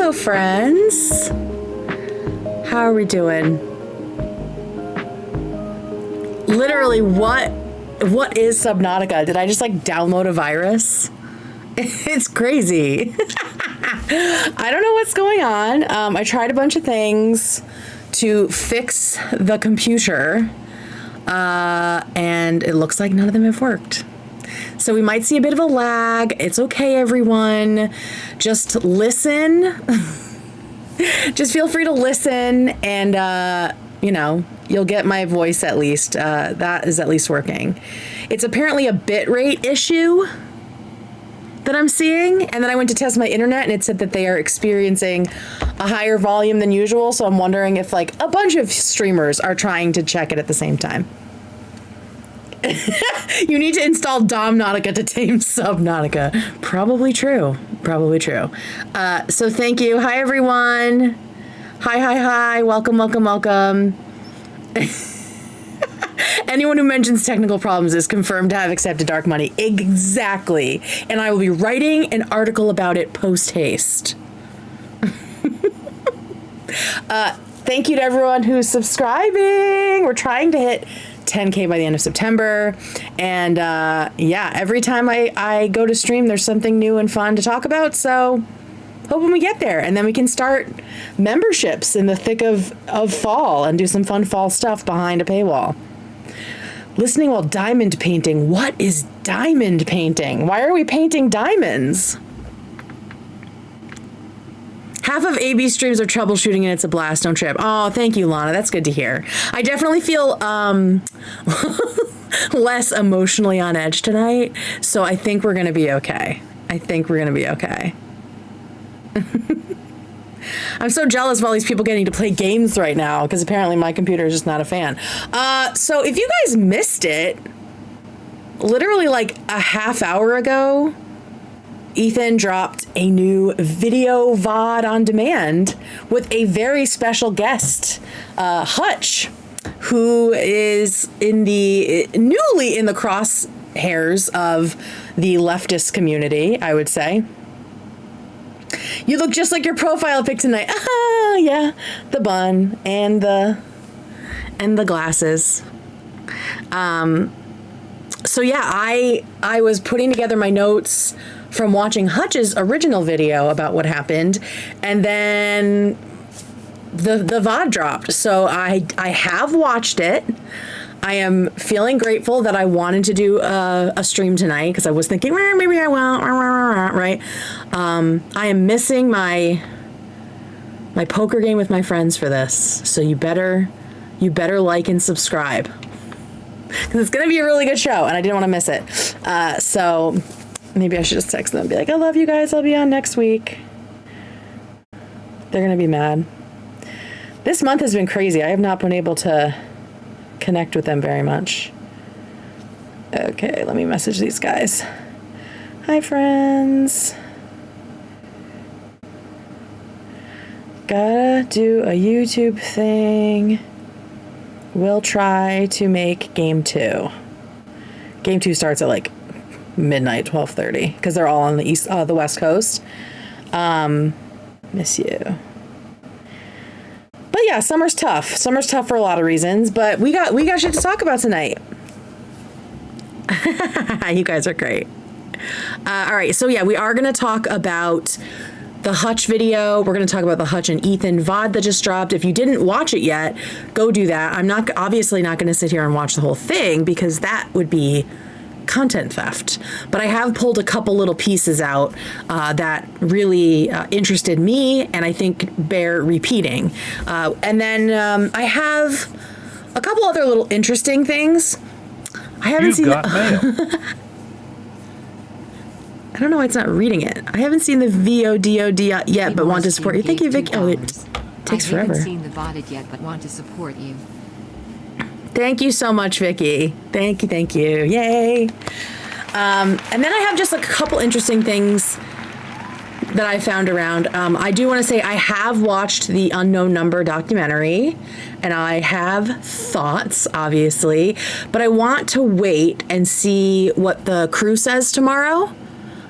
Hello, friends. How are we doing? Literally, what is Subnautica? Did I just like download a virus? It's crazy. I don't know what's going on. I tried a bunch of things to fix the computer, and it looks like none of them have worked. So we might see a bit of a lag. It's okay, everyone. Just listen. Just feel free to listen, and you'll get my voice at least. That is at least working. It's apparently a bitrate issue that I'm seeing, and then I went to test my internet and it said that they are experiencing a higher volume than usual, so I'm wondering if like a bunch of streamers are trying to check it at the same time. You need to install Domnautica to tame Subnautica. Probably true. Probably true. So thank you. Hi, everyone. Hi. Welcome. Anyone who mentions technical problems is confirmed to have accepted dark money. Exactly. And I will be writing an article about it post-haste. Thank you to everyone who's subscribing. We're trying to hit 10K by the end of September. And every time I go to stream, there's something new and fun to talk about. So hoping we get there. And then we can start memberships in the thick of fall and do some fun fall stuff behind a paywall. Listening while diamond painting. What is diamond painting? Why are we painting diamonds? Half of AB streams are troubleshooting and it's a blast. Don't trip. Oh, thank you, Lana. That's good to hear. I definitely feel less emotionally on edge tonight, so I think we're going to be okay. I'm so jealous of all these people getting to play games right now because apparently my computer is just not a fan. So if you guys missed it, literally like a half hour ago, Ethan dropped a new video VOD on demand with a very special guest, Hutch, who is newly in the crosshairs of the leftist community, I would say. You look just like your profile pic tonight. Ah, yeah, the bun and the glasses. So yeah, I was putting together my notes from watching Hutch's original video about what happened, and then the VOD dropped. So I have watched it. I am feeling grateful that I wanted to do a stream tonight because I was thinking, maybe I won't, right? I am missing my poker game with my friends for this. So you better like and subscribe because it's going to be a really good show and I didn't want to miss it. So maybe I should just text them and be like, I love you guys. I'll be on next week. They're going to be mad. This month has been crazy. I have not been able to connect with them very much. Okay, let me message these guys. Hi, friends. Gotta do a YouTube thing. We'll try to make game 2. Game 2 starts at like midnight, 12:30, because they're all on the West Coast. Miss you. But yeah, summer's tough. Summer's tough for a lot of reasons, but we got shit to talk about tonight. You guys are great. All right, so yeah, we are going to talk about the Hutch video. We're going to talk about the Hutch and Ethan VOD that just dropped. If you didn't watch it yet, go do that. I'm obviously not going to sit here and watch the whole thing because that would be content theft. But I have pulled a couple little pieces out that really interested me and I think bear repeating. And then I have a couple other little interesting things. I haven't seen mail. I don't know why it's not reading it. I haven't seen the VODOD yet, but want to support you. Thank you, Vic. Oh, it takes forever. I haven't seen the VOD yet, but want to support you. Thank you so much, Vicky. Thank you. Yay. And then I have just a couple interesting things that I found around. I do want to say I have watched the Unknown Number documentary, and I have thoughts, obviously, but I want to wait and see what the crew says tomorrow,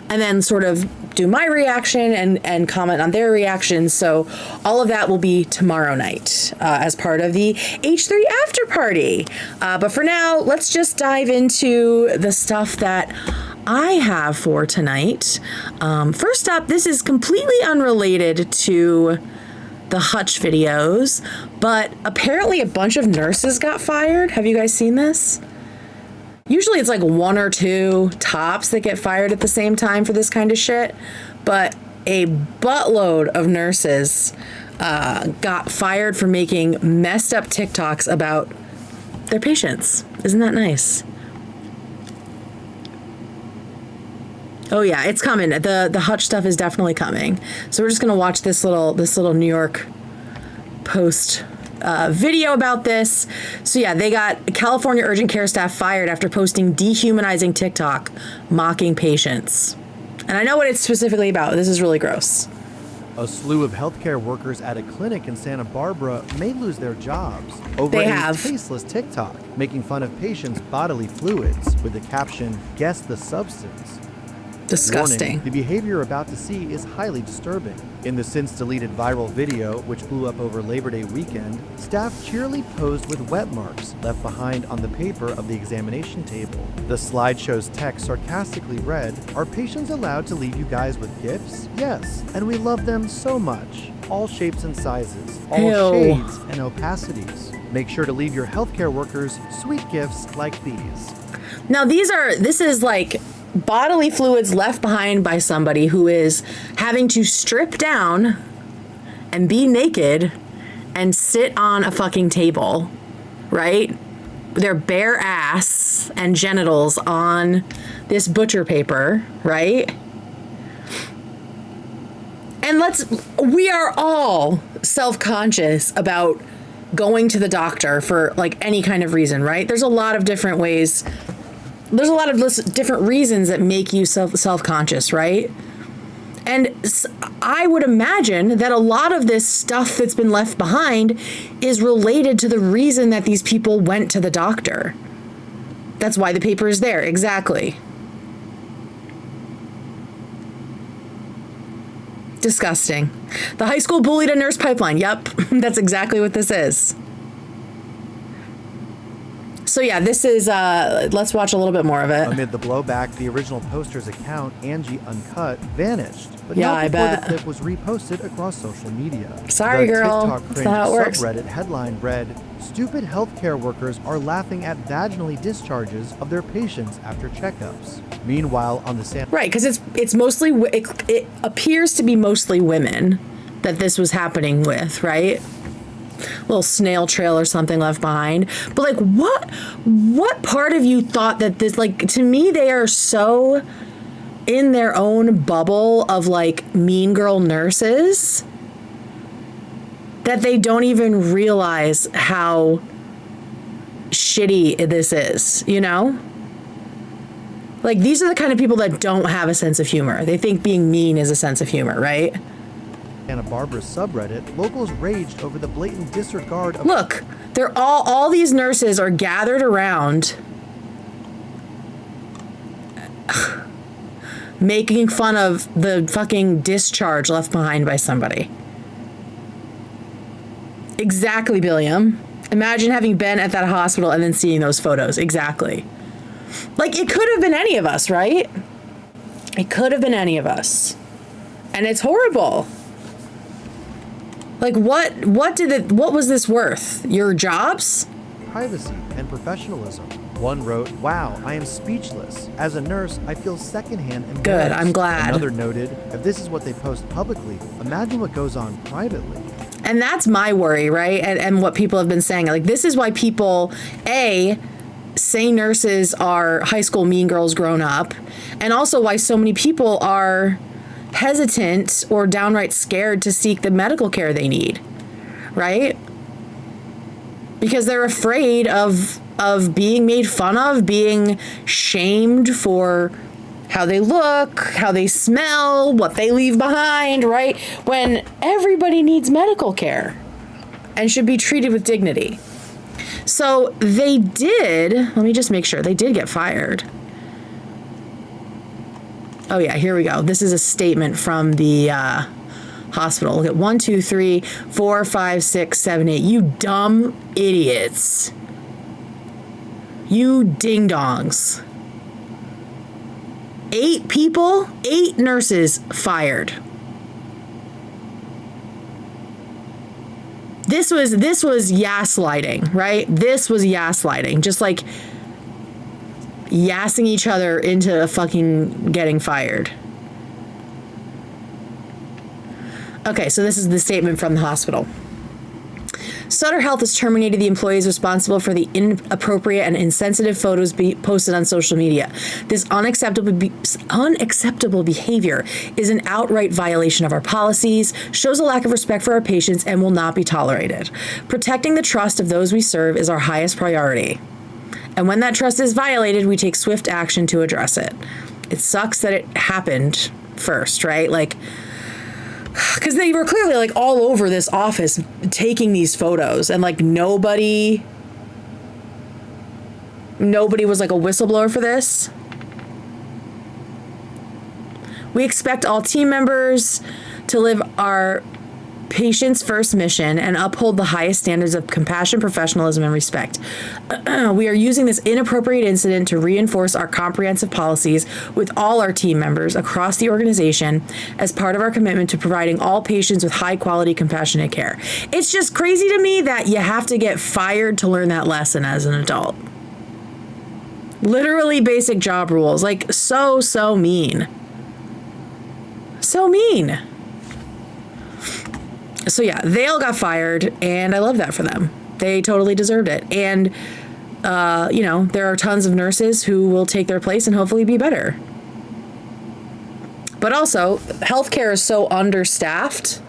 and then sort of do my reaction and comment on their reactions. So all of that will be tomorrow night as part of the H3 after party. But for now, let's just dive into the stuff that I have for tonight. First up, this is completely unrelated to the Hutch videos, but apparently a bunch of nurses got fired. Have you guys seen this? Usually it's like one or two tops that get fired at the same time for this kind of shit, but a buttload of nurses got fired for making messed up TikToks about their patients. Isn't that nice? Oh yeah, it's coming. The Hutch stuff is definitely coming. So we're just gonna watch this little New York Post video about this. So yeah, they got California urgent care staff fired after posting dehumanizing TikTok mocking patients. And I know what it's specifically about. This is really gross. A slew of healthcare workers at a clinic in Santa Barbara may lose their jobs over tasteless TikTok making fun of patients' bodily fluids with the caption, "Guess the substance." Disgusting. Warning, the behavior you're about to see is highly disturbing. In the since-deleted viral video, which blew up over Labor Day weekend, staff cheerily posed with wet marks left behind on the paper of the examination table. The slideshow's text sarcastically read, "Are patients allowed to leave you guys with gifts? Yes, and we love them so much. All shapes and sizes, all shades and opacities. Make sure to leave your healthcare workers sweet gifts like these." Now this is like bodily fluids left behind by somebody who is having to strip down and be naked and sit on a fucking table, right? Their bare ass and genitals on this butcher paper, right? And we are all self-conscious about going to the doctor for like any kind of reason, right? There's a lot of different ways. There's a lot of different reasons that make you self-conscious, right? And I would imagine that a lot of this stuff that's been left behind is related to the reason that these people went to the doctor. That's why the paper is there, exactly. Disgusting. The high school bullied a nurse pipeline. Yep, that's exactly what this is. So yeah, this is, let's watch a little bit more of it. Amid the blowback, the original poster's account, Angie Uncut, vanished. But yeah, not before I bet. the clip was reposted across social media. Sorry, the girl. TikTok That's not how it works. subreddit headline read, "Stupid healthcare workers are laughing at vaginally discharges of their patients after checkups." Meanwhile, on the San... Right, because it's mostly, it appears to be mostly women that this was happening with, right? Little snail trail or something left behind. But like, what part of you thought that this, like, to me, they are so in their own bubble of like mean girl nurses that they don't even realize how shitty this is, you know? Like, these are the kind of people that don't have a sense of humor. They think being mean is a sense of humor, right? Santa Barbara subreddit, locals raged over the blatant disregard of... Look, they're all these nurses are gathered around making fun of the fucking discharge left behind by somebody. Exactly, Billiam. Imagine having been at that hospital and then seeing those photos. Exactly. Like, it could have been any of us, right? It could have been any of us. And it's horrible. Like, what was this worth? Your jobs? Privacy and professionalism. One wrote, "Wow, I am speechless. As a nurse, I feel secondhand embarrassed." Good, I'm glad. Another noted, "If this is what they post publicly, imagine what goes on privately." And that's my worry, right? And what people have been saying. Like, this is why people, say nurses are high school mean girls grown up, and also why so many people are hesitant or downright scared to seek the medical care they need, right? Because they're afraid of being made fun of, being shamed for how they look, how they smell, what they leave behind, right? When everybody needs medical care and should be treated with dignity. So they did, let me just make sure, they did get fired. Oh yeah, here we go. This is a statement from the hospital. Look at 1, 2, 3, 4, 5, 6, 7, 8. You dumb idiots. You ding-dongs. 8 people, 8 nurses fired. This was gaslighting, right? This was gaslighting. Just like yassing each other into fucking getting fired. Okay, so this is the statement from the hospital. Sutter Health has terminated the employees responsible for the inappropriate and insensitive photos posted on social media. This unacceptable behavior is an outright violation of our policies, shows a lack of respect for our patients, and will not be tolerated. Protecting the trust of those we serve is our highest priority. And when that trust is violated, we take swift action to address it. It sucks that it happened first, right? Like, because they were clearly like all over this office taking these photos, and like nobody was like a whistleblower for this. We expect all team members to live our patients' first mission and uphold the highest standards of compassion, professionalism, and respect. We are using this inappropriate incident to reinforce our comprehensive policies with all our team members across the organization as part of our commitment to providing all patients with high quality, compassionate care. It's just crazy to me that you have to get fired to learn that lesson as an adult. Literally basic job rules. Like, so mean. So mean. So yeah, they all got fired, and I love that for them. They totally deserved it. And, there are tons of nurses who will take their place and hopefully be better. But also, healthcare is so understaffed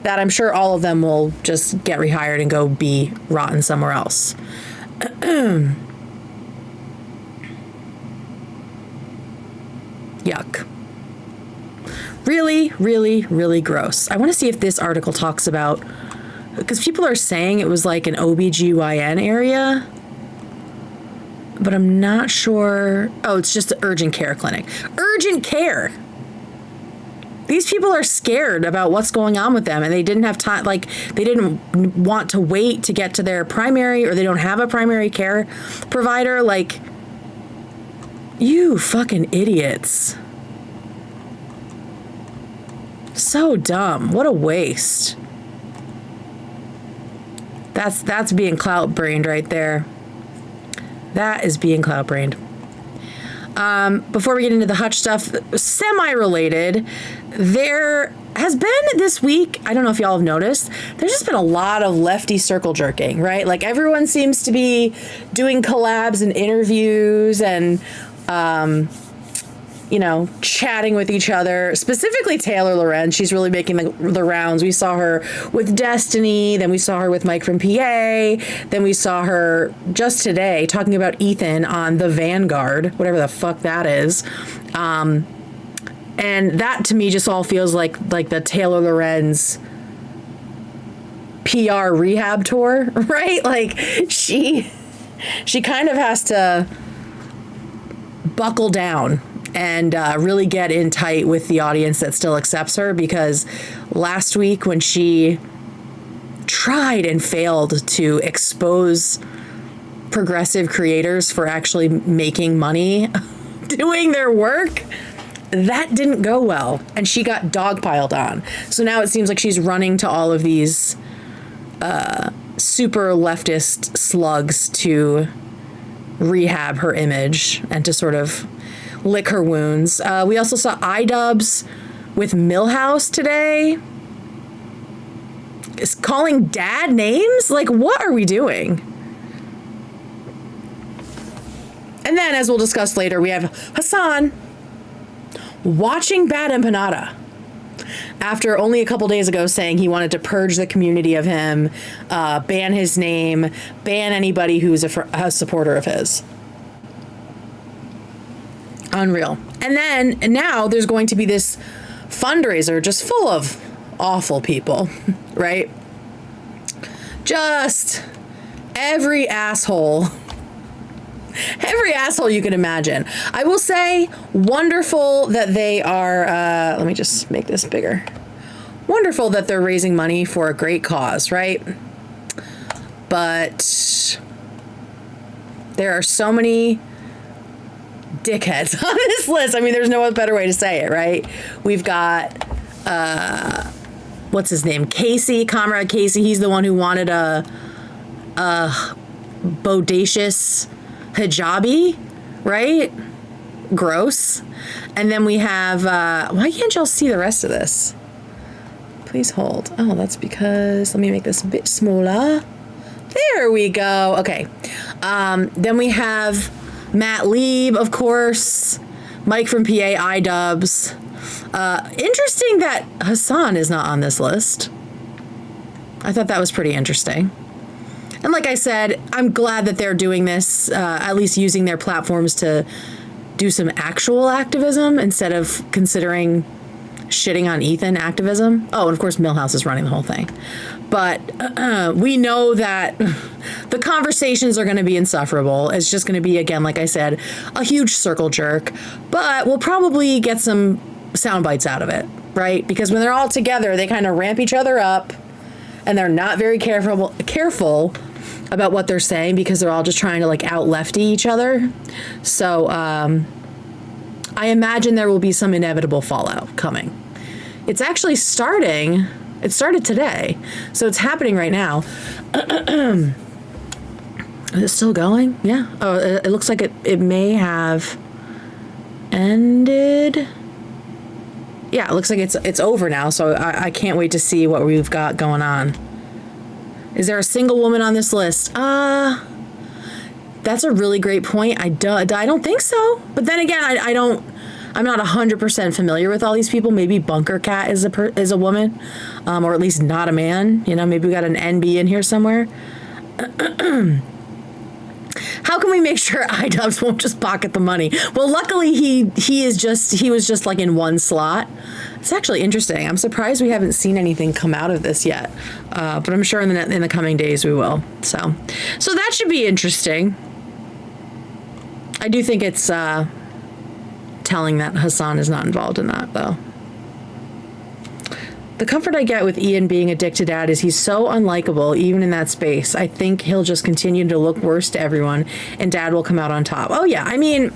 that I'm sure all of them will just get rehired and go be rotten somewhere else. Yuck. Really, really, really gross. I want to see if this article talks about, because people are saying it was like an OBGYN area, but I'm not sure. Oh, it's just an urgent care clinic. Urgent care. These people are scared about what's going on with them, and they didn't have time, like they didn't want to wait to get to their primary, or they don't have a primary care provider. Like, you fucking idiots. So dumb. What a waste. That's being clout brained right there. That is being clout brained. Before we get into the Hutch stuff, semi-related, there has been this week, I don't know if y'all have noticed, there's just been a lot of lefty circle jerking, right? Like everyone seems to be doing collabs and interviews and, chatting with each other, specifically Taylor Lorenz. She's really making the rounds. We saw her with Destiny, then we saw her with Mike from PA, then we saw her just today talking about Ethan on The Vanguard, whatever the fuck that is. And that to me just all feels like the Taylor Lorenz PR rehab tour, right? Like she kind of has to buckle down and really get in tight with the audience that still accepts her, because last week when she tried and failed to expose progressive creators for actually making money doing their work, that didn't go well, and she got dogpiled on. So now it seems like she's running to all of these super leftist slugs to rehab her image and to sort of lick her wounds. We also saw iDubbbz with Millhouse today. Is calling dad names? Like, what are we doing? And then, as we'll discuss later, we have Hasan watching Bad Empanada after only a couple days ago saying he wanted to purge the community of him, ban his name, ban anybody who's a supporter of his. Unreal. And now there's going to be this fundraiser just full of awful people, right? Just every asshole Every asshole you can imagine. I will say, wonderful that they are, let me just make this bigger. Wonderful that they're raising money for a great cause, right? But there are so many dickheads on this list. I mean, there's no better way to say it, right? We've got, what's his name? Casey, Comrade Casey. He's the one who wanted a bodacious hijabi, right? Gross. And then we have, why can't y'all see the rest of this? Please hold. Oh, that's because, let me make this a bit smaller. There we go. Okay. Then we have Matt Lieb, of course, Mike from PA, iDubbbz. Interesting that Hasan is not on this list. I thought that was pretty interesting. And like I said, I'm glad that they're doing this, at least using their platforms to do some actual activism instead of considering shitting on Ethan activism. Oh, and of course, Milhouse is running the whole thing. But we know that the conversations are going to be insufferable. It's just going to be, again, like I said, a huge circle jerk. But we'll probably get some sound bites out of it, right? Because when they're all together, they kind of ramp each other up, and they're not very careful about what they're saying because they're all just trying to like out lefty each other. So I imagine there will be some inevitable fallout coming. It's actually starting. It started today, so it's happening right now. Is it still going? Yeah. Oh, it looks like it may have ended. Yeah, it looks like it's over now, so I can't wait to see what we've got going on. Is there a single woman on this list? That's a really great point. I don't think so. But then again, I'm not 100% familiar with all these people. Maybe Bunker Cat is a woman, or at least not a man. You know, maybe we got an NB in here somewhere. How can we make sure iDubbbz won't just pocket the money? Well, luckily he was just like in one slot. It's actually interesting. I'm surprised we haven't seen anything come out of this yet, but I'm sure in the coming days we will. So that should be interesting. I do think it's telling that Hasan is not involved in that, though. The comfort I get with Ian being a dick to Dad is he's so unlikable, even in that space. I think he'll just continue to look worse to everyone, and Dad will come out on top. Oh, yeah. I mean,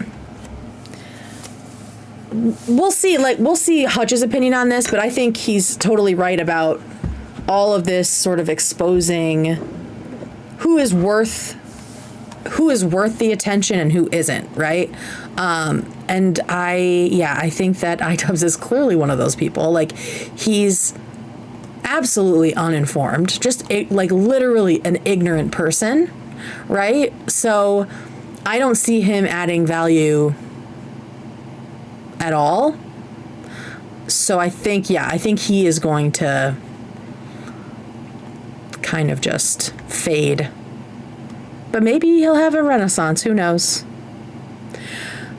we'll see. We'll see Hutch's opinion on this, but I think he's totally right about all of this sort of exposing who is worth the attention and who isn't, right? And I think that iDubbbz is clearly one of those people. Like, he's absolutely uninformed, just like literally an ignorant person, right? So I don't see him adding value at all. So I think he is going to kind of just fade. But maybe he'll have a renaissance. Who knows?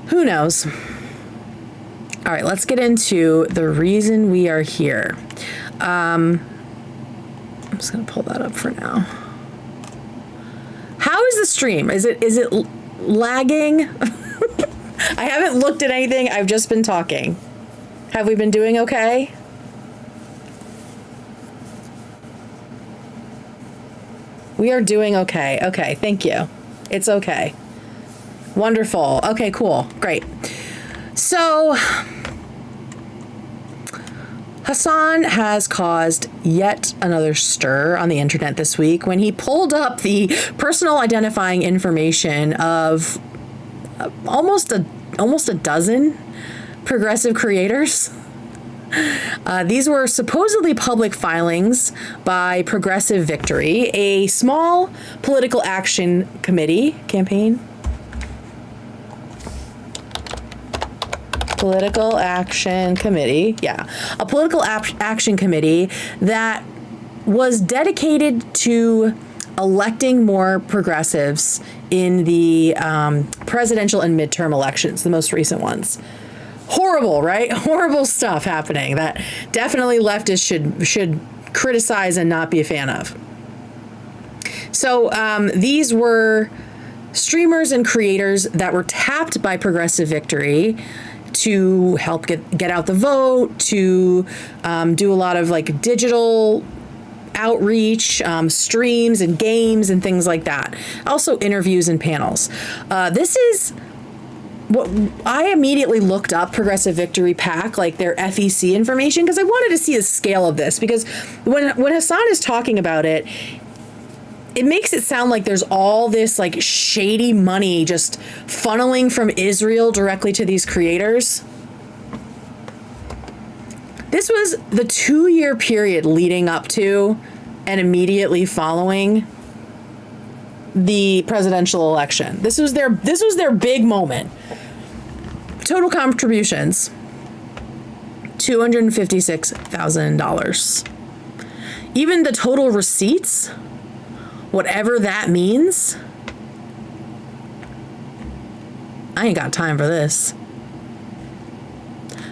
Who knows? All right, let's get into the reason we are here. I'm just going to pull that up for now. How is the stream? Is it lagging? I haven't looked at anything. I've just been talking. Have we been doing okay? We are doing okay. Okay, thank you. It's okay. Wonderful. Okay, cool. Great. So, Hasan has caused yet another stir on the internet this week when he pulled up the personal identifying information of almost a dozen progressive creators. These were supposedly public filings by Progressive Victory, a small political action campaign. Political Action Committee, yeah. A political action committee that was dedicated to electing more progressives in the presidential and midterm elections, the most recent ones. Horrible, right? Horrible stuff happening that definitely leftists should criticize and not be a fan of. So these were streamers and creators that were tapped by Progressive Victory to help get out the vote, to do a lot of like digital outreach, streams and games and things like that. Also interviews and panels. This is what I immediately looked up Progressive Victory PAC, like their FEC information, because I wanted to see the scale of this. Because when Hasan is talking about it, it makes it sound like there's all this like shady money just funneling from Israel directly to these creators. This was the 2-year period leading up to and immediately following the presidential election. This was their big moment. Total contributions, $256,000. Even the total receipts, whatever that means, I ain't got time for this.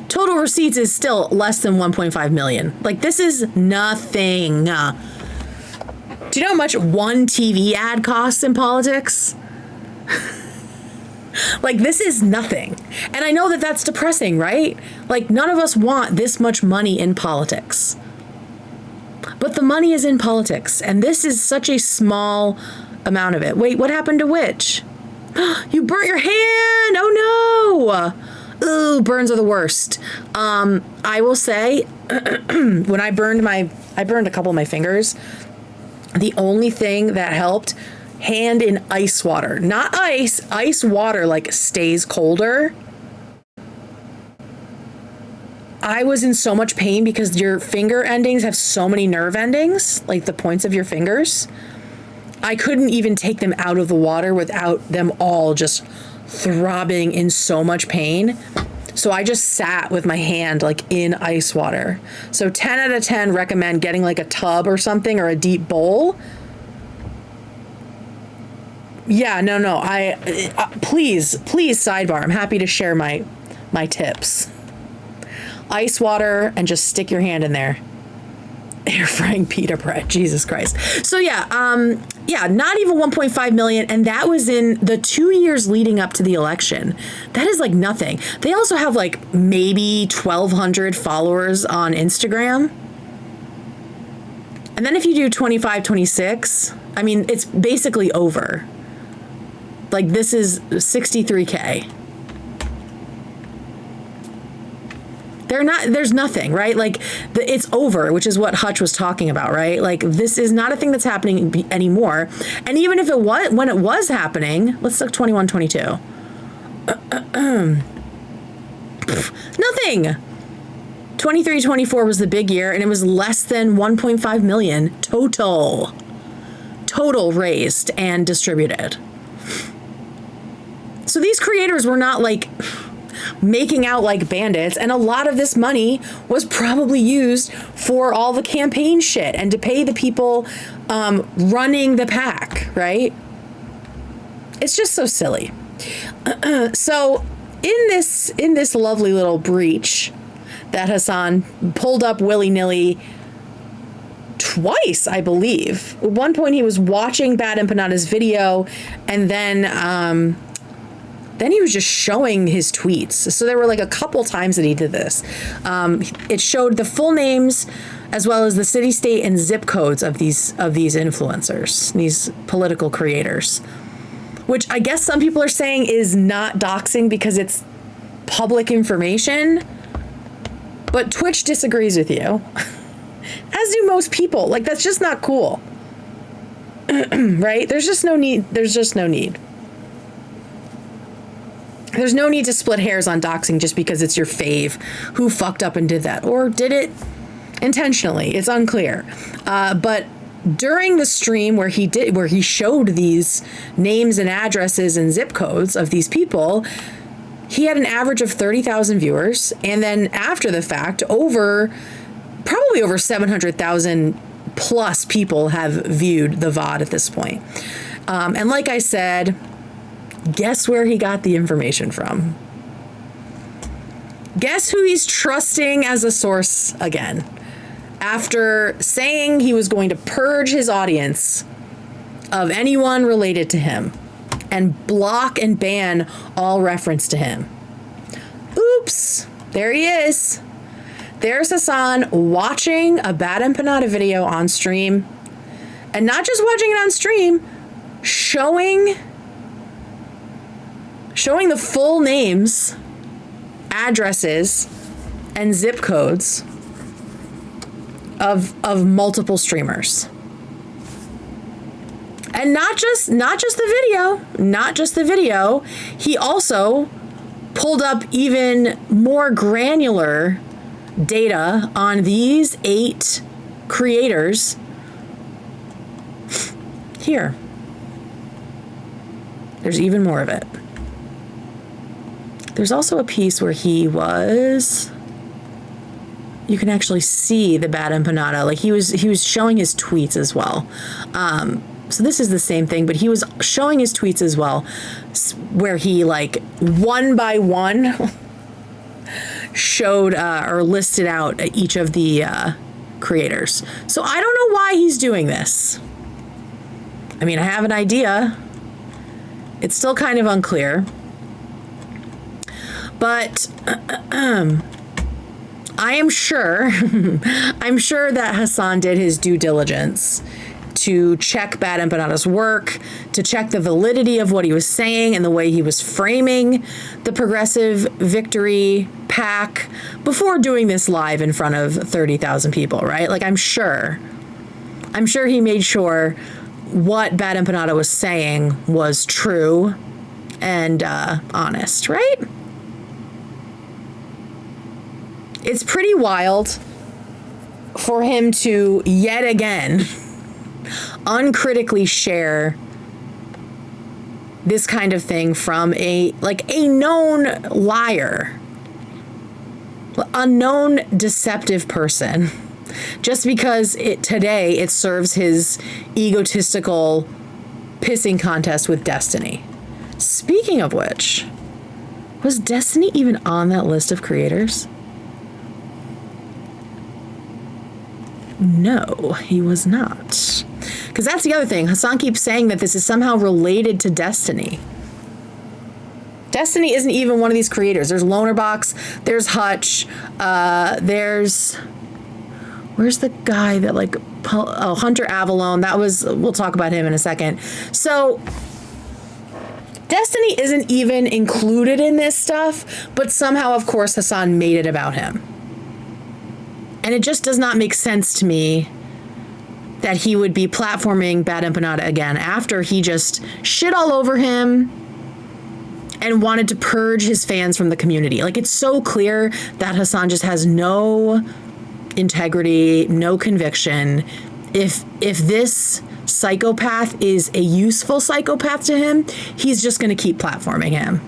Total receipts is still less than 1.5 million. Like, this is nothing. Do you know how much one TV ad costs in politics? Like, this is nothing. And I know that that's depressing, right? Like, none of us want this much money in politics. But the money is in politics, and this is such a small amount of it. Wait, what happened to which? You burnt your hand! Oh no! Ooh, burns are the worst. I will say, when I burned a couple of my fingers, the only thing that helped, hand in ice water. Not ice water like stays colder. I was in so much pain because your finger endings have so many nerve endings, like the points of your fingers. I couldn't even take them out of the water without them all just throbbing in so much pain. So I just sat with my hand like in ice water. So 10 out of 10 recommend getting like a tub or something, or a deep bowl. Yeah, no. Please sidebar. I'm happy to share my tips. Ice water and just stick your hand in there. Air frying pita bread, Jesus Christ. So yeah, not even 1.5 million, and that was in the 2 years leading up to the election. That is like nothing. They also have like maybe 1,200 followers on Instagram. And then if you do 25, 26, I mean, it's basically over. Like, this is 63K. There's nothing, right? Like, it's over, which is what Hutch was talking about, right? Like, this is not a thing that's happening anymore. And even if it was, when it was happening, let's look 21, 22. Nothing. 23, 24 was the big year, and it was less than 1.5 million total raised and distributed. So these creators were not like making out like bandits, and a lot of this money was probably used for all the campaign shit and to pay the people running the PAC, right? It's just so silly. So in this lovely little breach that Hasan pulled up willy-nilly twice, I believe. At one point he was watching Bad Empanada's video, and then he was just showing his tweets. So there were like a couple times that he did this. It showed the full names as well as the city, state, and zip codes of these influencers, these political creators, which I guess some people are saying is not doxing because it's public information. But Twitch disagrees with you, as do most people. Like, that's just not cool, right? There's just no need. There's no need to split hairs on doxing just because it's your fave who fucked up and did that, or did it intentionally. It's unclear. But during the stream where he showed these names and addresses and zip codes of these people, he had an average of 30,000 viewers. And then after the fact, probably over 700,000 plus people have viewed the VOD at this point. And like I said, guess where he got the information from? Guess who he's trusting as a source again? After saying he was going to purge his audience of anyone related to him and block and ban all reference to him. Oops, there he is. There's Hasan watching a Bad Empanada video on stream. And not just watching it on stream, showing the full names, addresses, and zip codes of multiple streamers. And not just the video, he also pulled up even more granular data on these 8 creators here. There's even more of it. There's also a piece where you can actually see the Bad Empanada. Like he was showing his tweets as well. So this is the same thing, but he was showing his tweets as well, where he like one by one showed or listed out each of the creators. So I don't know why he's doing this. I mean, I have an idea. It's still kind of unclear. But I am sure, I'm sure that Hasan did his due diligence to check Bad Empanada's work, to check the validity of what he was saying and the way he was framing the Progressive Victory PAC before doing this live in front of 30,000 people, right? Like, I'm sure he made sure what Bad Empanada was saying was true and honest, right? It's pretty wild for him to yet again uncritically share this kind of thing from a known liar, a known deceptive person, just because today it serves his egotistical pissing contest with Destiny. Speaking of which, was Destiny even on that list of creators? No, he was not. Because that's the other thing. Hasan keeps saying that this is somehow related to Destiny. Destiny isn't even one of these creators. There's Lonerbox, there's Hutch, where's the guy that Hunter Avalon. We'll talk about him in a second. So Destiny isn't even included in this stuff, but somehow, of course, Hasan made it about him. And it just does not make sense to me that he would be platforming Bad Empanada again after he just shit all over him and wanted to purge his fans from the community. Like, it's so clear that Hasan just has no integrity, no conviction. If this psychopath is a useful psychopath to him, he's just going to keep platforming him.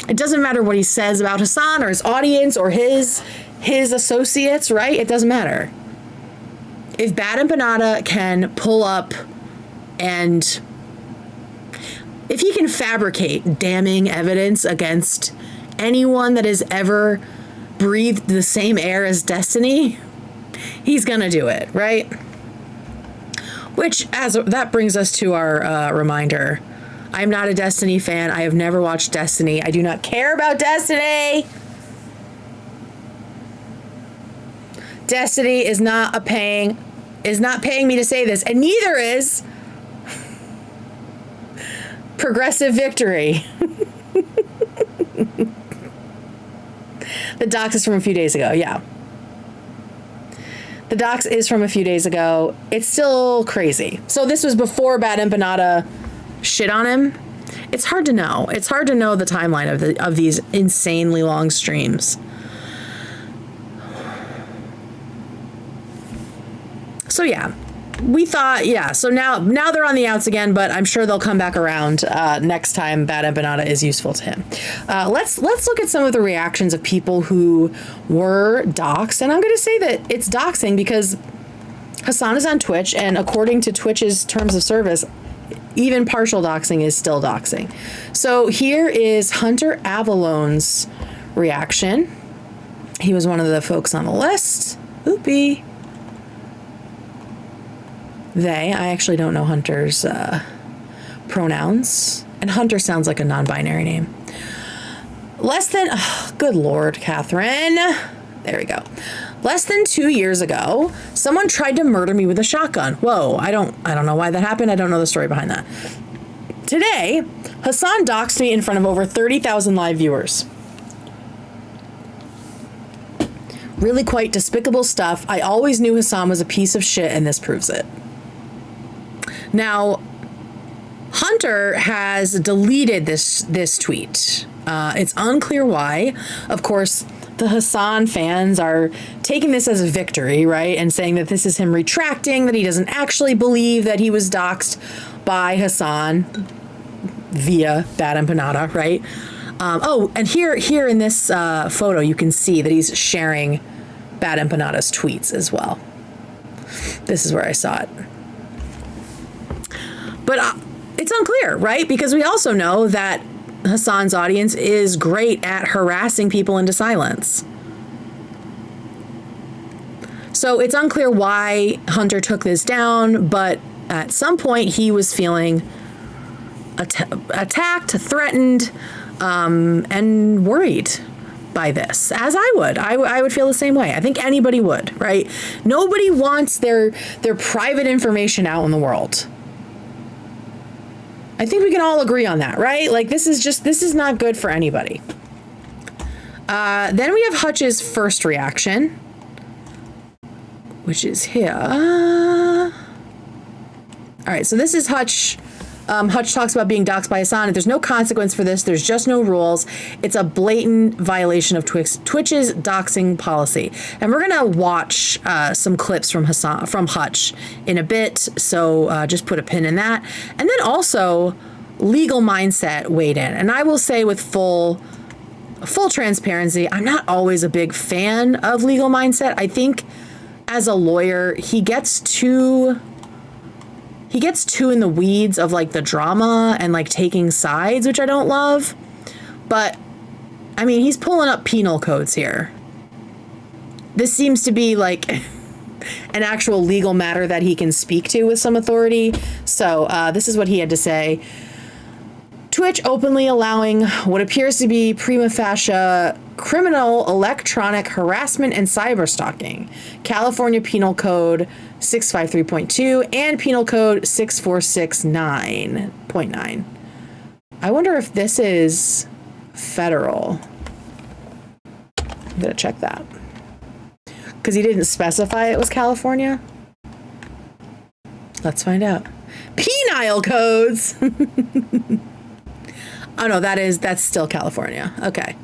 It doesn't matter what he says about Hasan or his audience or his associates, right? It doesn't matter. If Bad Empanada can pull up and if he can fabricate damning evidence against anyone that has ever breathed the same air as Destiny, he's gonna do it, right? That brings us to our reminder. I'm not a Destiny fan. I have never watched Destiny. I do not care about Destiny. Destiny is not paying me to say this, and neither is Progressive Victory. The dox is from a few days ago, yeah. The dox is from a few days ago. It's still crazy. So this was before Bad Empanada shit on him. It's hard to know. It's hard to know the timeline of these insanely long streams. So yeah, we thought, so now they're on the outs again, but I'm sure they'll come back around next time Bad Empanada is useful to him. Let's look at some of the reactions of people who were doxxed, and I'm going to say that it's doxing because Hasan is on Twitch, and according to Twitch's terms of service, even partial doxing is still doxing. So here is Hunter Avalon's reaction. He was one of the folks on the list. Oopie. I actually don't know Hunter's pronouns. And Hunter sounds like a non-binary name. Good Lord, Catherine. There we go. Less than 2 years ago, someone tried to murder me with a shotgun. Whoa, I don't know why that happened. I don't know the story behind that. Today, Hasan doxed me in front of over 30,000 live viewers. Really quite despicable stuff. I always knew Hasan was a piece of shit, and this proves it. Now, Hunter has deleted this tweet. It's unclear why. Of course, the Hasan fans are taking this as a victory, right? And saying that this is him retracting, that he doesn't actually believe that he was doxed by Hasan via Bad Empanada, right? And here in this photo, you can see that he's sharing Bad Empanada's tweets as well. This is where I saw it. But it's unclear, right? Because we also know that Hasan's audience is great at harassing people into silence. So it's unclear why Hunter took this down, but at some point he was feeling attacked, threatened, and worried by this, as I would. I would feel the same way. I think anybody would, right? Nobody wants their private information out in the world. I think we can all agree on that, right? Like, this is not good for anybody. Then we have Hutch's first reaction, which is here. All right, so this is Hutch. Hutch talks about being doxxed by Hasan. There's no consequence for this. There's just no rules. It's a blatant violation of Twitch's doxing policy. And we're gonna watch some clips from Hutch in a bit. So just put a pin in that. And then also, Legal Mindset weighed in. And I will say with full transparency, I'm not always a big fan of Legal Mindset. I think as a lawyer, he gets too in the weeds of like the drama and like taking sides, which I don't love. But I mean, he's pulling up penal codes here. This seems to be like an actual legal matter that he can speak to with some authority. So this is what he had to say. Twitch openly allowing what appears to be prima facie criminal electronic harassment and cyberstalking. California Penal Code 653.2 and Penal Code 6469.9. I wonder if this is federal. I'm gonna check that. Because he didn't specify it was California. Let's find out. Penile codes! Oh no, that's still California. Okay.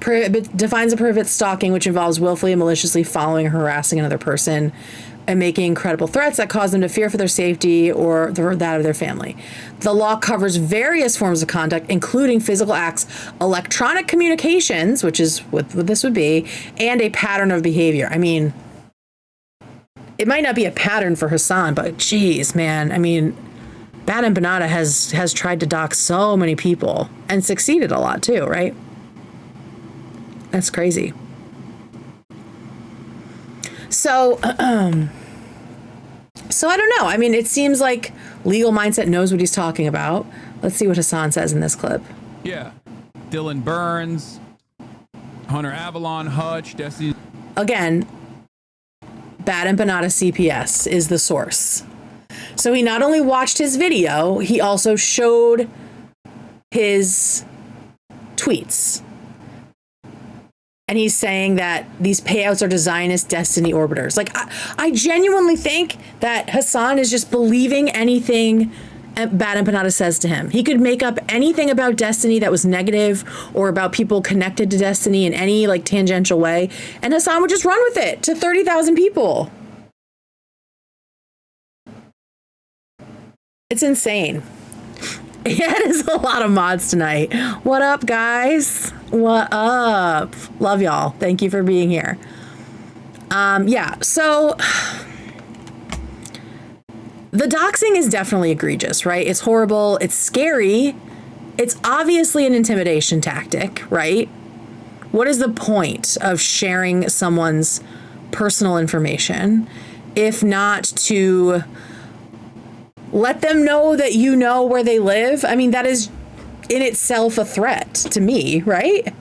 Defines and prohibits stalking, which involves willfully and maliciously following or harassing another person and making credible threats that cause them to fear for their safety or that of their family. The law covers various forms of conduct, including physical acts, electronic communications, which is what this would be, and a pattern of behavior. I mean, it might not be a pattern for Hasan, but geez, man, I mean, Bad Empanada has tried to dox so many people and succeeded a lot too, right? That's crazy. So I don't know. I mean, it seems like Legal Mindset knows what he's talking about. Let's see what Hasan says in this clip. Yeah. Dylan Burns, Hunter Avalon, Hutch, Destiny. Again, Bad Empanada CPS is the source. So he not only watched his video, he also showed his tweets. And he's saying that these payouts are designed as destiny orbiters. Like, I genuinely think that Hasan is just believing anything Bad Empanada says to him. He could make up anything about destiny that was negative or about people connected to destiny in any like tangential way. And Hasan would just run with it to 30,000 people. It's insane. Yeah, it is a lot of mods tonight. What up, guys? What up? Love y'all. Thank you for being here. Yeah, so the doxing is definitely egregious, right? It's horrible. It's scary. It's obviously an intimidation tactic, right? What is the point of sharing someone's personal information if not to let them know that you know where they live. I mean, that is in itself a threat to me, right?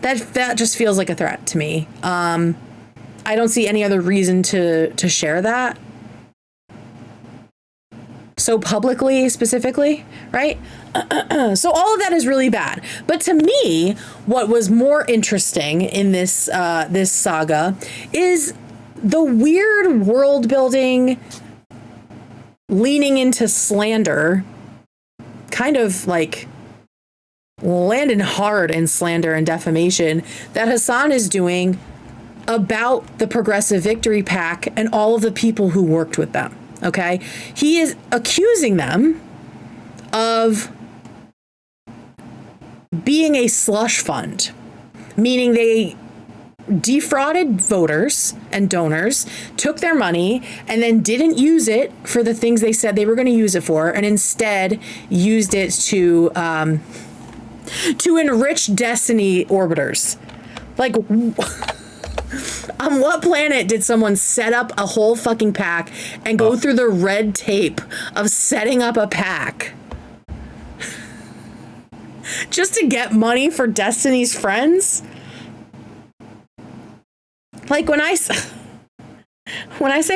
That just feels like a threat to me. I don't see any other reason to share that so publicly, specifically, right? So all of that is really bad. But to me, what was more interesting in this this saga is the weird world building, leaning into slander, kind of like landing hard in slander and defamation that Hasan is doing about the Progressive Victory PAC and all of the people who worked with them. Okay, he is accusing them of being a slush fund, meaning they defrauded voters and donors, took their money, and then didn't use it for the things they said they were going to use it for, and instead used it to enrich Destiny orbiters. Like, on what planet did someone set up a whole fucking pack and go through the red tape of setting up a pack just to get money for Destiny's friends? Like, when I say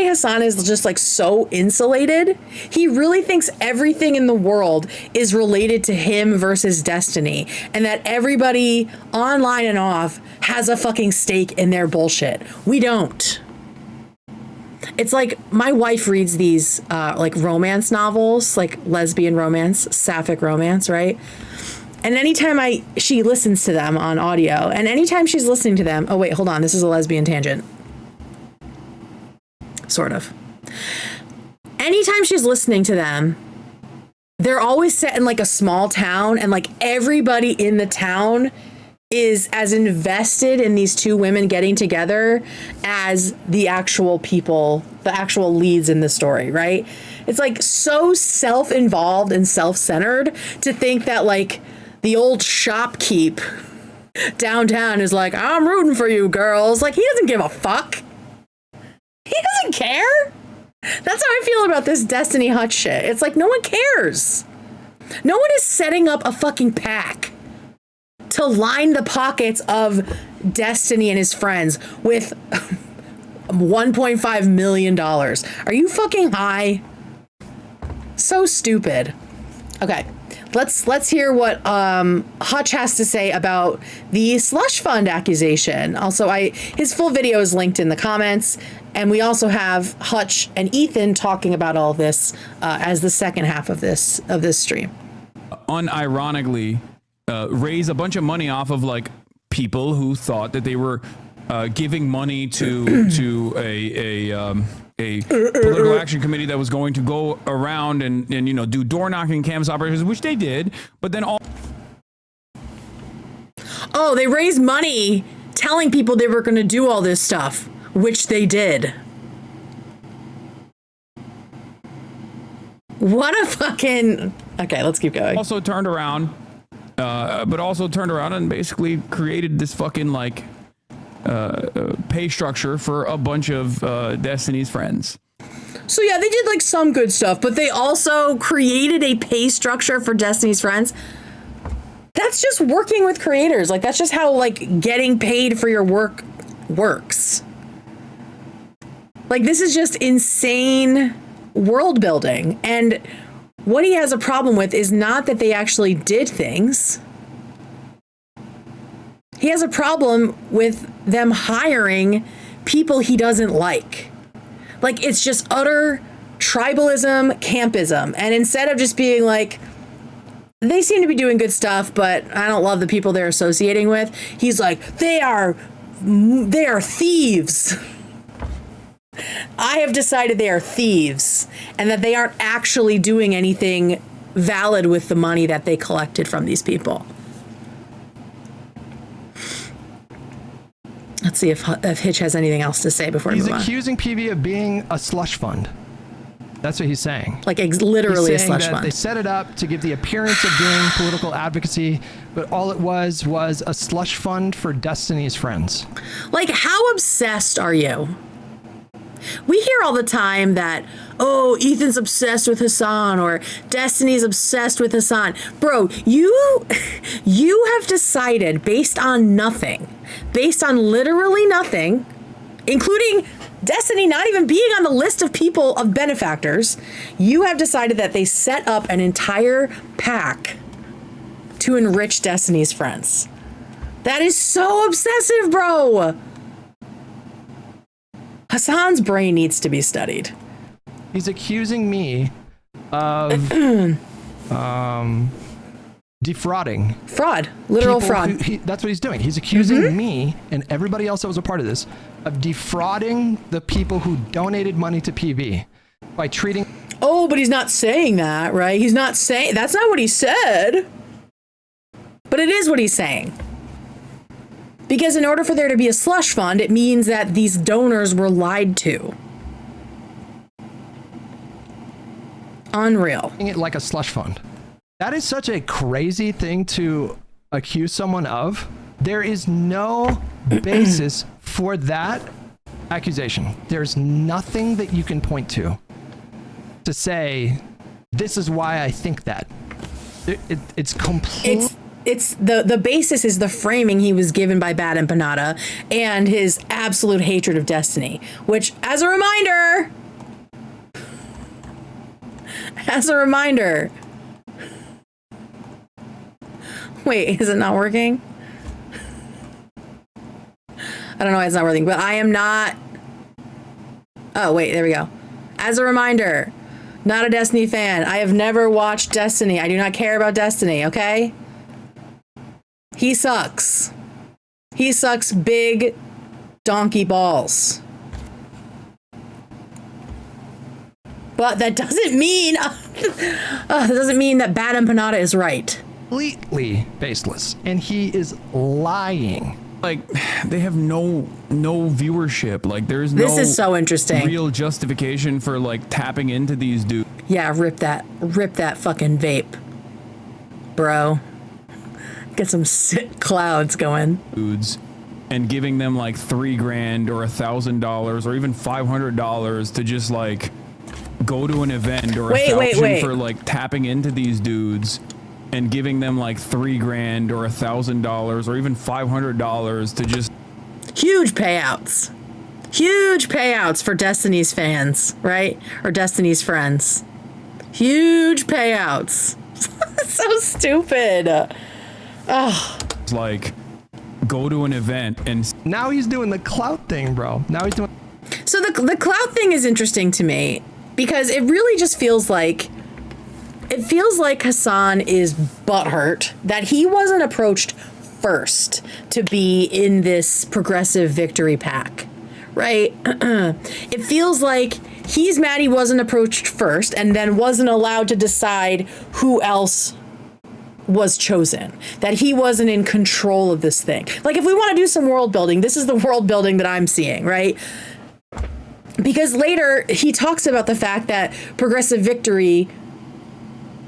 Hasan is just like so insulated, he really thinks everything in the world is related to him versus Destiny, and that everybody online and off has a fucking stake in their bullshit. We don't. It's like my wife reads these like romance novels, like lesbian romance, sapphic romance, right? And anytime she listens to them on audio, and anytime she's listening to them, oh wait, hold on, this is a lesbian tangent. Sort of. Anytime she's listening to them, they're always set in like a small town, and like everybody in the town is as invested in these two women getting together as the actual people, the actual leads in the story, right? It's like so self-involved and self-centered to think that like the old shopkeep downtown is like, I'm rooting for you girls. Like, he doesn't give a fuck. He doesn't care. That's how I feel about this Destiny Hutch shit. It's like, no one cares. No one is setting up a fucking pack to line the pockets of Destiny and his friends with $1.5 million. Are you fucking high? So stupid. Okay. Let's hear what Hutch has to say about the slush fund accusation. Also, his full video is linked in the comments, and we also have Hutch and Ethan talking about all this as the second half of this stream. Unironically, raise a bunch of money off of like people who thought that they were giving money to a political action committee that was going to go around and you know, do door knocking, canvas operations, which they did, but then they raised money telling people they were going to do all this stuff, which they did. What a fucking... Okay, let's keep going. also turned around and basically created this fucking like pay structure for a bunch of Destiny's friends. So yeah, they did like some good stuff, but they also created a pay structure for Destiny's friends. That's just working with creators. Like, that's just how like getting paid for your work works. Like, this is just insane world building. And what he has a problem with is not that they actually did things. He has a problem with them hiring people he doesn't like. Like, it's just utter tribalism, campism. And instead of just being like, they seem to be doing good stuff, but I don't love the people they're associating with, he's like, they are thieves. I have decided they are thieves, and that they aren't actually doing anything valid with the money that they collected from these people. Let's see if Hitch has anything else to say before we move on. He's accusing PV of being a slush fund. That's what he's saying. Like, literally he's a saying slush that fund. they set it up to give the appearance of doing political advocacy, but all it was a slush fund for Destiny's friends. Like, how obsessed are you? We hear all the time that, oh, Ethan's obsessed with Hasan or Destiny's obsessed with Hasan. Bro, you have decided based on nothing, based on literally nothing, including Destiny not even being on the list of people, of benefactors, you have decided that they set up an entire pack to enrich Destiny's friends. That is so obsessive, bro. Hasan's brain needs to be studied. He's accusing me of defrauding. Fraud. Literal people fraud. That's what he's doing. He's accusing me and everybody else that was a part of this of defrauding the people who donated money to PV by treating... Oh, but he's not saying that, right? He's not saying... That's not what he said. But it is what he's saying. Because in order for there to be a slush fund, it means that these donors were lied to. Unreal. It like a slush fund. That is such a crazy thing to accuse someone of. There is no basis for that accusation. There's nothing that you can point to say, this is why I think that. It's complete. It's the basis is the framing he was given by Bad Empanada and his absolute hatred of Destiny, which, as a reminder, wait, is it not working? I don't know why it's not working, but I am not. Oh, wait, there we go. As a reminder, not a Destiny fan. I have never watched Destiny. I do not care about Destiny, okay? He sucks. He sucks big donkey balls. But that doesn't mean that Bad Empanada is right. Completely baseless, and he is lying. Like, they have no viewership. Like, there's no... This is so interesting. Real justification for like tapping into these dudes. Yeah, rip that fucking vape, bro. Get some sick clouds going. Dudes, and giving them like $3,000 or $1,000 or even $500 to just like go to an event or a voucher for like tapping into these dudes and giving them like $3,000 or $1,000 or even $500 to just huge payouts for Destiny's fans, right? Or Destiny's friends. Huge payouts. So stupid. Oh. Like go to an event and now he's doing the clout thing, bro. Now he's doing. So the clout thing is interesting to me because it really just feels like Hasan is butthurt that he wasn't approached first to be in this progressive victory pack, right? It feels like he's mad he wasn't approached first and then wasn't allowed to decide who else was chosen, that he wasn't in control of this thing. Like, if we want to do some world building, this is the world building that I'm seeing, right? Because later he talks about the fact that progressive victory,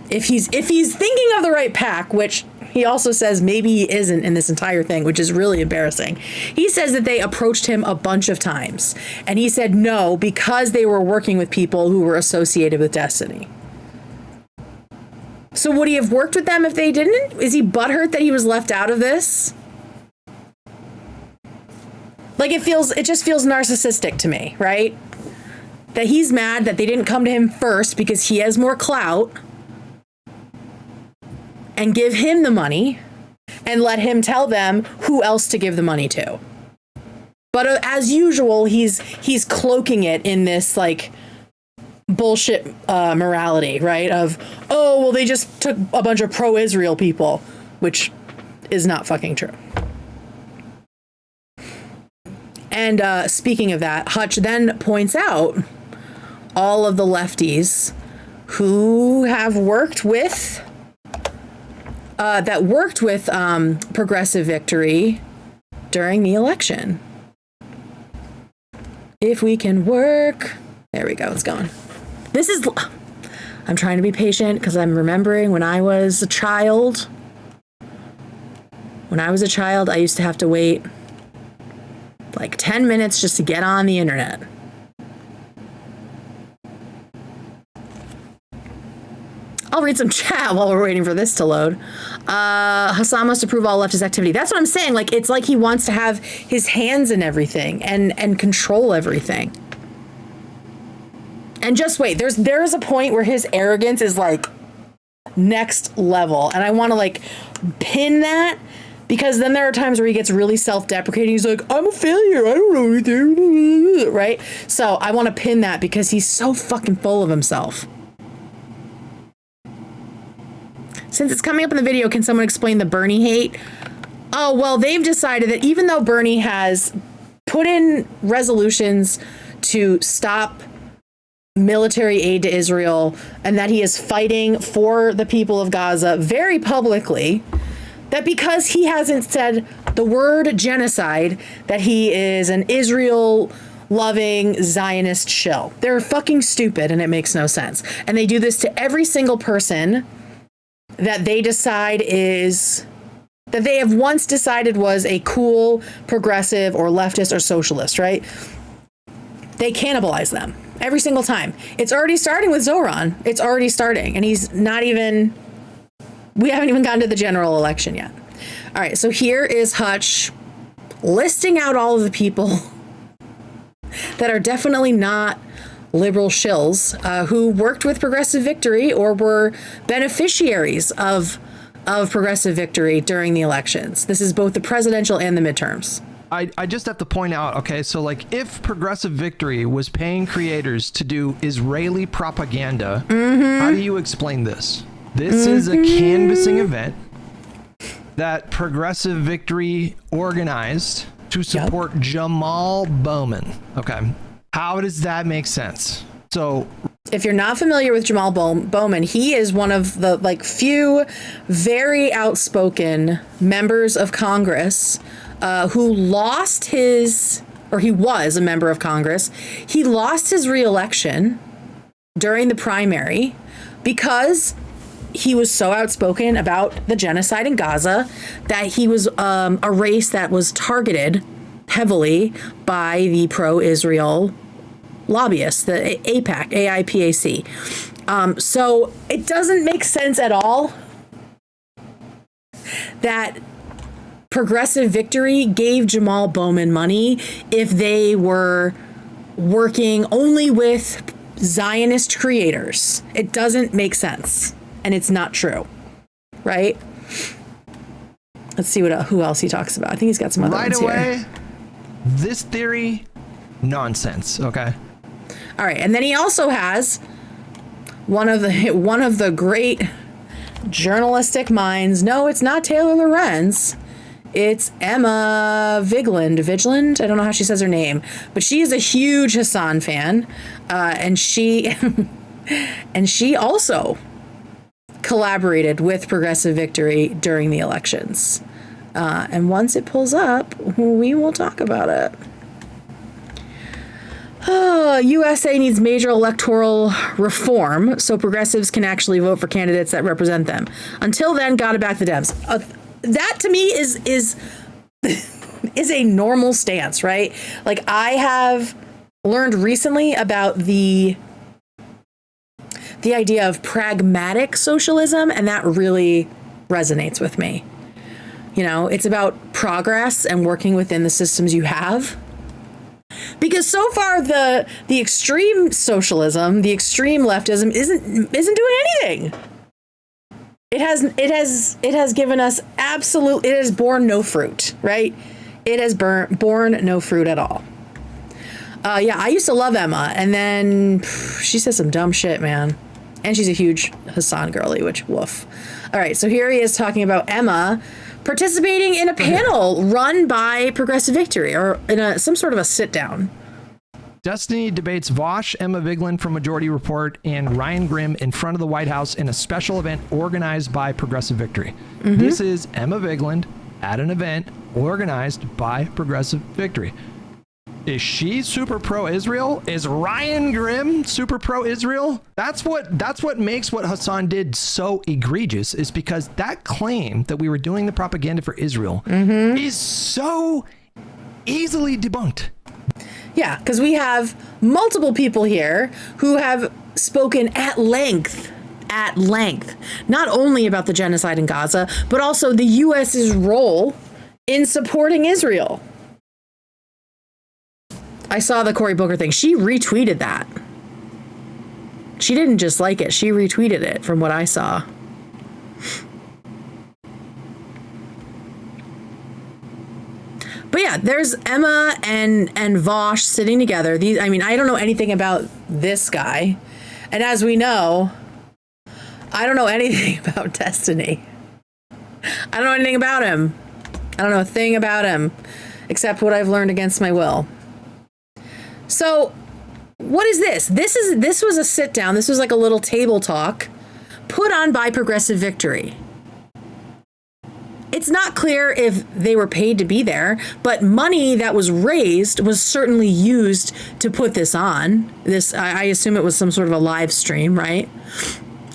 if he's thinking of the right pack, which he also says maybe he isn't in this entire thing, which is really embarrassing. He says that they approached him a bunch of times and he said no because they were working with people who were associated with Destiny. So would he have worked with them if they didn't? Is he butthurt that he was left out of this? Like, it just feels narcissistic to me, right? That he's mad that they didn't come to him first because he has more clout and give him the money and let him tell them who else to give the money to. But as usual, he's cloaking it in this like bullshit morality, right? Of, oh, well, they just took a bunch of pro-Israel people, which is not fucking true. And speaking of that, Hutch then points out all of the lefties who have worked with progressive victory during the election. If we can work, there we go, it's going. I'm trying to be patient because I'm remembering when I was a child. When I was a child, I used to have to wait like 10 minutes just to get on the internet. I'll read some chat while we're waiting for this to load. Hasan must approve all leftist activity. That's what I'm saying. Like, it's like he wants to have his hands in everything and control everything. And just wait, there's a point where his arrogance is like next level. And I want to like pin that, because then there are times where he gets really self-deprecating. He's like, I'm a failure. I don't know anything. Right? So I want to pin that because he's so fucking full of himself. Since it's coming up in the video, can someone explain the Bernie hate? Oh, well, they've decided that even though Bernie has put in resolutions to stop military aid to Israel and that he is fighting for the people of Gaza very publicly, that because he hasn't said the word genocide, that he is an Israel-loving Zionist shill. They're fucking stupid and it makes no sense. And they do this to every single person that they decide is, that they have once decided was a cool, progressive, or leftist or socialist, right? They cannibalize them every single time. It's already starting with Zoran. It's already starting. And he's not even, we haven't even gotten to the general election yet. All right, so here is Hutch listing out all of the people that are definitely not liberal shills who worked with Progressive Victory or were beneficiaries of Progressive Victory during the elections. This is both the presidential and the midterms. I just have to point out, okay, so like if Progressive Victory was paying creators to do Israeli propaganda, how do you explain this? This is a canvassing event that Progressive Victory organized to support Jamal Bowman. Okay. How does that make sense? So if you're not familiar with Jamal Bowman, he is one of the like few very outspoken members of Congress who lost his, or he was a member of Congress. He lost his re-election during the primary because he was so outspoken about the genocide in Gaza that he was a race that was targeted heavily by the pro-Israel lobbyists, the AIPAC. So it doesn't make sense at all that Progressive Victory gave Jamal Bowman money if they were working only with Zionist creators. It doesn't make sense, and it's not true, right? Let's see who else he talks about. I think he's got some other ones here. Right away, this theory, nonsense. Okay. All right, and then he also has one of the great journalistic minds. No, it's not Taylor Lorenz. It's Emma Vigeland. I don't know how she says her name, but she is a huge Hasan fan, and she also collaborated with Progressive Victory during the elections. And once it pulls up, we will talk about it. USA needs major electoral reform so progressives can actually vote for candidates that represent them. Until then, gotta back the Dems. That to me is a normal stance, right? Like, I have learned recently about the idea of pragmatic socialism, and that really resonates with me. You know, it's about progress and working within the systems you have. Because so far the extreme socialism, the extreme leftism isn't doing anything. It has given us it has borne no fruit, right? It has borne no fruit at all. Yeah, I used to love Emma, and then she says some dumb shit, man. And she's a huge Hasan girly, which woof. All right, so here he is talking about Emma participating in a panel run by Progressive Victory, or in some sort of a sit down. Destiny debates Vosh, Emma Vigeland from Majority Report, and Ryan Grimm in front of the White House in a special event organized by Progressive Victory. Mm-hmm. This is Emma Vigeland at an event organized by Progressive Victory. Is she super pro-Israel? Is Ryan Grimm super pro-Israel? That's what makes what Hasan did so egregious, is because that claim that we were doing the propaganda for Israel is so easily debunked. Yeah, because we have multiple people here who have spoken at length at length, not only about the genocide in Gaza, but also the U.S.'s role in supporting Israel. I saw the Cory Booker thing. She retweeted that. She didn't just like it. She retweeted it from what I saw. But yeah, there's Emma and Vosh sitting together. These, I mean, I don't know anything about this guy. And as we know, I don't know anything about Destiny. I don't know anything about him. I don't know a thing about him except what I've learned against my will. So, what is this? This was a sit down. This was like a little table talk put on by Progressive Victory. It's not clear if they were paid to be there, but money that was raised was certainly used to put this on. This, I assume it was some sort of a live stream, right?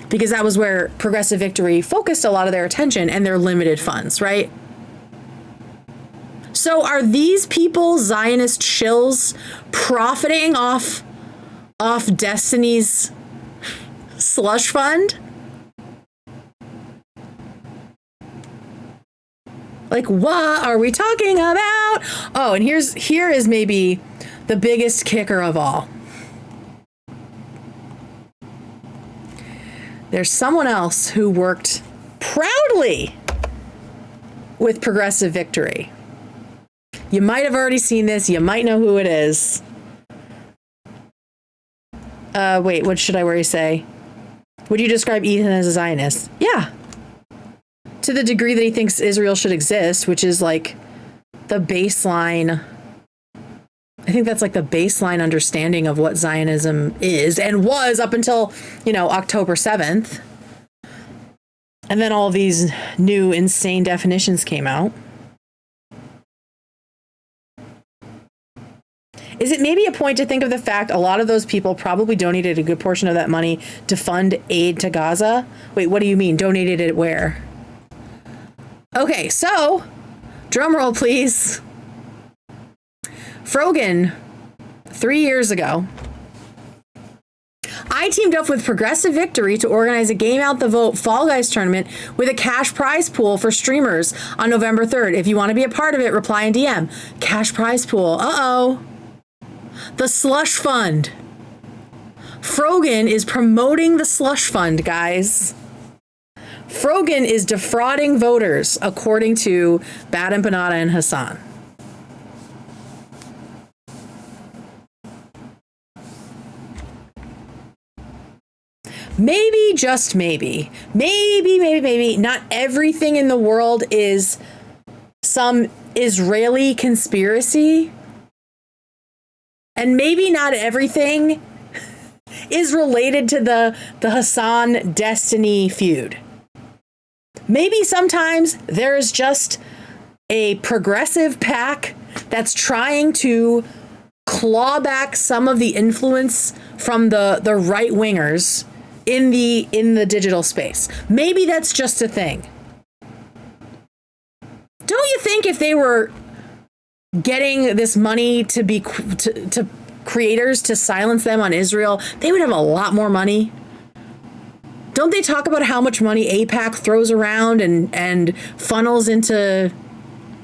Because that was where Progressive Victory focused a lot of their attention and their limited funds, right? So are these people, Zionist shills, profiting off Destiny's slush fund? Like, what are we talking about? Oh, and here is maybe the biggest kicker of all. There's someone else who worked proudly with Progressive Victory. You might have already seen this. You might know who it is. Wait, what should I already say? Would you describe Ethan as a Zionist? Yeah. To the degree that he thinks Israel should exist, which is like the baseline. I think that's like the baseline understanding of what Zionism is and was up until, October 7th. And then all of these new insane definitions came out. Is it maybe a point to think of the fact a lot of those people probably donated a good portion of that money to fund aid to Gaza? Wait, what do you mean? Donated it where? Okay, so, drum roll, please. Frogan, 3 years ago, I teamed up with Progressive Victory to organize a Game Out the Vote Fall Guys tournament with a cash prize pool for streamers on November 3rd. If you want to be a part of it, reply in DM. Cash prize pool. Uh-oh. The slush fund. Frogan is promoting the slush fund, guys. Frogan is defrauding voters, according to Bad Empanada and Hasan. Maybe, just maybe, not everything in the world is some Israeli conspiracy. And maybe not everything is related to the Hasan Destiny feud. Maybe sometimes there's just a progressive pack that's trying to claw back some of the influence from the right wingers in the digital space. Maybe that's just a thing. Don't you think if they were getting this money to be to creators to silence them on Israel, they would have a lot more money? Don't they talk about how much money AIPAC throws around and funnels into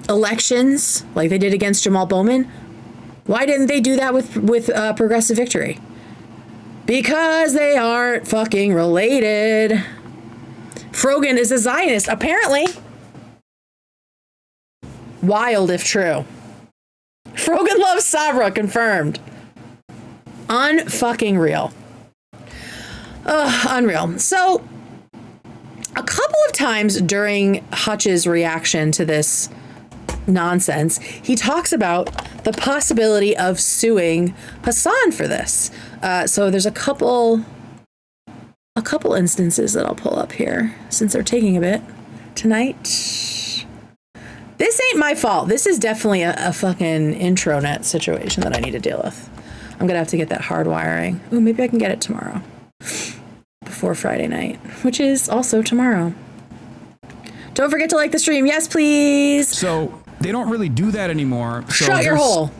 elections like they did against Jamal Bowman? Why didn't they do that with Progressive Victory? Because they aren't fucking related. Frogan is a Zionist, apparently. Wild if true. Frogan loves Sabra, confirmed. Unfucking real. Unreal. So, a couple of times during Hutch's reaction to this nonsense, he talks about the possibility of suing Hasan for this. So there's a couple instances that I'll pull up here since they're taking a bit tonight. This ain't my fault. This is definitely a fucking intranet situation that I need to deal with. I'm gonna have to get that hardwiring. Ooh, maybe I can get it tomorrow before Friday night, which is also tomorrow. Don't forget to like the stream. Yes, please. So they don't really do that anymore. So Shut your hole.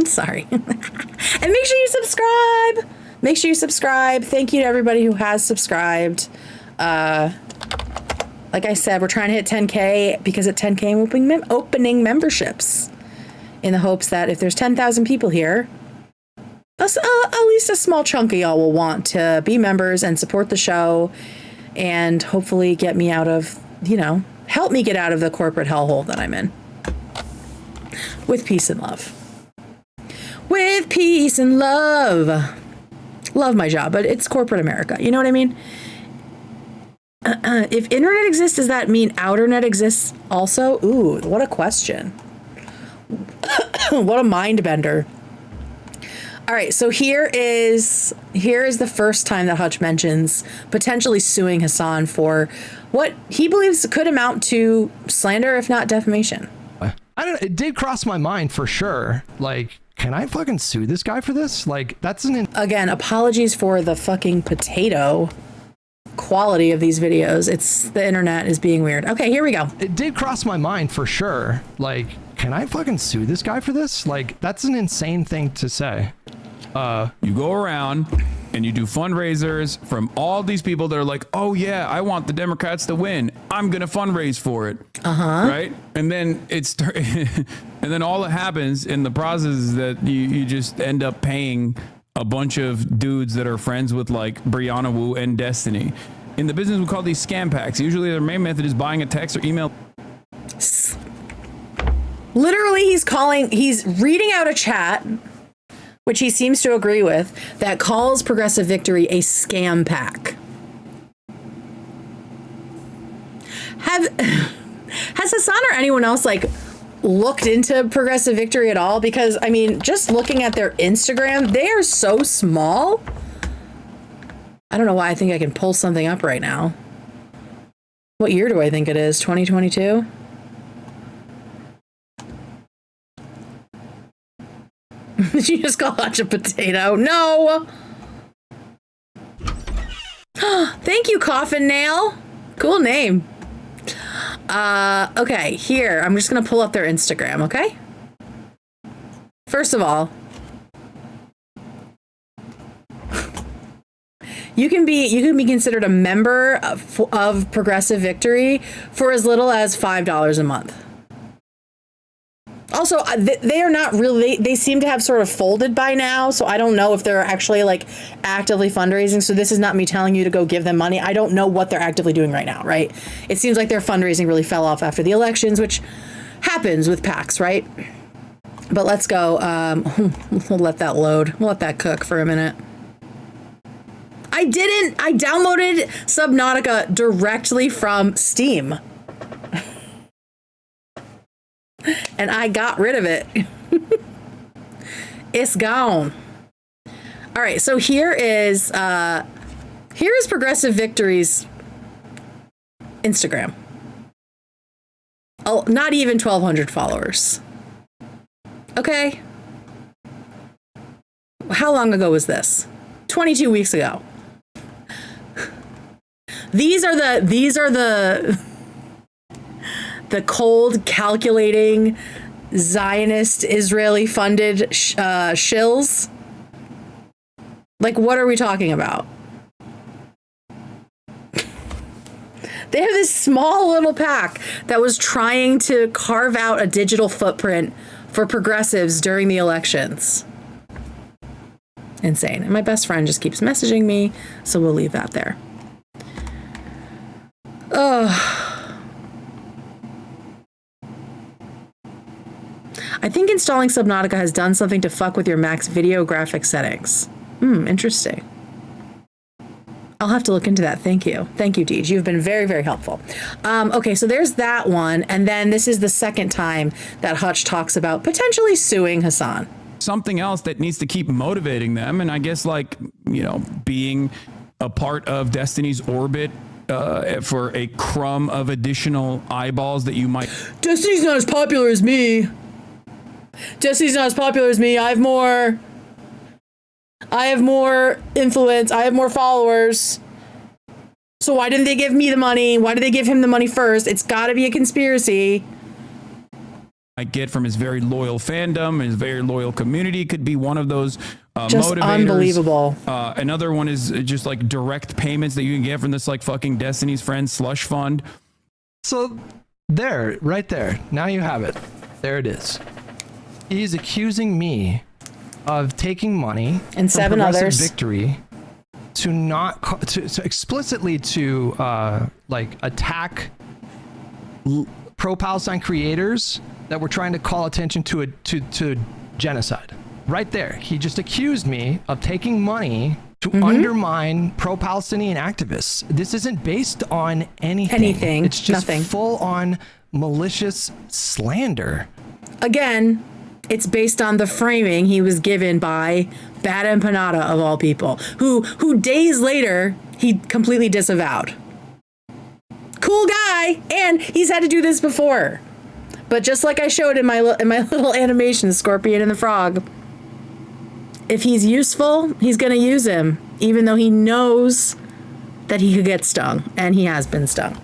Sorry. And make sure you subscribe make sure you subscribe. Thank you to everybody who has subscribed. Like I said, we're trying to hit 10K because at 10K I'm opening memberships in the hopes that if there's 10,000 people here, at least a small chunk of y'all will want to be members and support the show and hopefully get me out of, help me get out of the corporate hellhole that I'm in. With peace and love. With peace and love. Love my job, but it's corporate America. You know what I mean? If internet exists, does that mean outernet exists also? Ooh, what a question. What a mind bender. All right, so here is the first time that Hutch mentions potentially suing Hasan for what he believes could amount to slander, if not defamation. I don't know. It did cross my mind for sure. Like, can I fucking sue this guy for this? Like, that's Again, apologies for the fucking potato quality of these videos. It's the internet is being weird. Okay, here we go. It did cross my mind for sure. Like, can I fucking sue this guy for this? Like, that's an insane thing to say. You go around and you do fundraisers from all these people that are like, oh yeah, I want the Democrats to win. I'm going to fundraise for it. Right. And then and then all that happens in the process is that you just end up paying a bunch of dudes that are friends with like Brianna Wu and Destiny. In the business, we call these scam packs. Usually their main method is buying a text or email. Literally, he's reading out a chat, which he seems to agree with, that calls Progressive Victory a scam pack. Has Hasan or anyone else looked into Progressive Victory at all? Because I mean, just looking at their Instagram, they are so small. I don't know why I think I can pull something up right now. What year do I think it is? 2022? Did you just call Hutch a potato? No! Thank you, Coffin Nail. Cool name. Okay, here. I'm just gonna pull up their Instagram, okay? First of all, you can be considered a member of Progressive Victory for as little as $5 a month. Also, they are not really, they seem to have sort of folded by now, so I don't know if they're actually actively fundraising. So this is not me telling you to go give them money. I don't know what they're actively doing right now, right? It seems like their fundraising really fell off after the elections, which happens with PACs, right? But let's go. We'll let that load. We'll let that cook for a minute. I downloaded Subnautica directly from Steam. And I got rid of it. It's gone. All right, so here is Progressive Victory's Instagram. Oh, not even 1,200 followers. Okay. How long ago was this? 22 weeks ago. These are the cold, calculating, Zionist, Israeli-funded shills. What are we talking about? They have this small little pack that was trying to carve out a digital footprint for progressives during the elections. Insane. And my best friend just keeps messaging me, so we'll leave that there. I think installing Subnautica has done something to fuck with your Mac's video graphic settings. Interesting. I'll have to look into that. Thank you. Thank you, Deej. You've been very, very helpful. Okay, so there's that one. And then this is the second time that Hutch talks about potentially suing Hasan. Something else that needs to keep motivating them. And I guess being a part of Destiny's orbit for a crumb of additional eyeballs that you might. Destiny's not as popular as me. Destiny's not as popular as me. I have more influence. I have more followers. So why didn't they give me the money? Why did they give him the money first? It's got to be a conspiracy. I get from his very loyal fandom, his very loyal community, could be one of those Just motivators. unbelievable. Another one is just like direct payments that you can get from this like fucking Destiny's Friends slush fund. So there, right there. Now you have it. There it is. He's accusing me of taking money And from 7 Progressive others. Victory to not to explicitly to like attack pro-Palestine creators that were trying to call attention to genocide. Right there, he just accused me of taking money to undermine pro-Palestinian activists. This isn't based on anything. It's just Nothing. full-on malicious slander. Again, it's based on the framing he was given by Bad Empanada of all people, who days later he completely disavowed. Cool guy, and he's had to do this before. But just like I showed in my little animation, Scorpion and the Frog, if he's useful, he's going to use him, even though he knows that he could get stung, and he has been stung.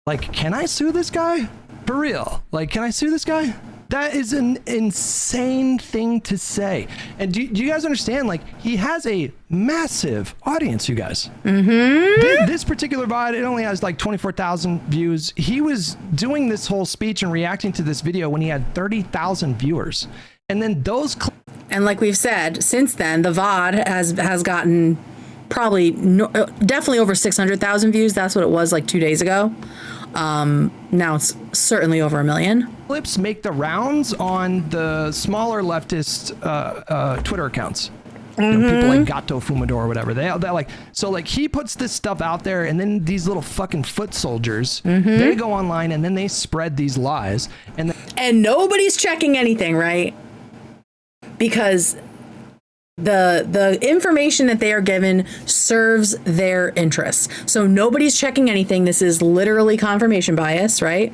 Like, can I sue this guy? For real. Like, can I sue this guy? That is an insane thing to say. And do you guys understand? Like, he has a massive audience, you guys. Mm-hmm. This particular VOD, it only has like 24,000 views. He was doing this whole speech and reacting to this video when he had 30,000 viewers. And then those... And like we've said, since then, the VOD has gotten probably definitely over 600,000 views. That's what it was like 2 days ago. Now it's certainly over 1 million. clips make the rounds on the smaller leftist Twitter accounts. You know, people like Gato Fumador or whatever. They're like, so like he puts this stuff out there, and then these little fucking foot soldiers, they go online and then they spread these lies, and nobody's checking anything, right? Because the information that they are given serves their interests. So nobody's checking anything. This is literally confirmation bias, right?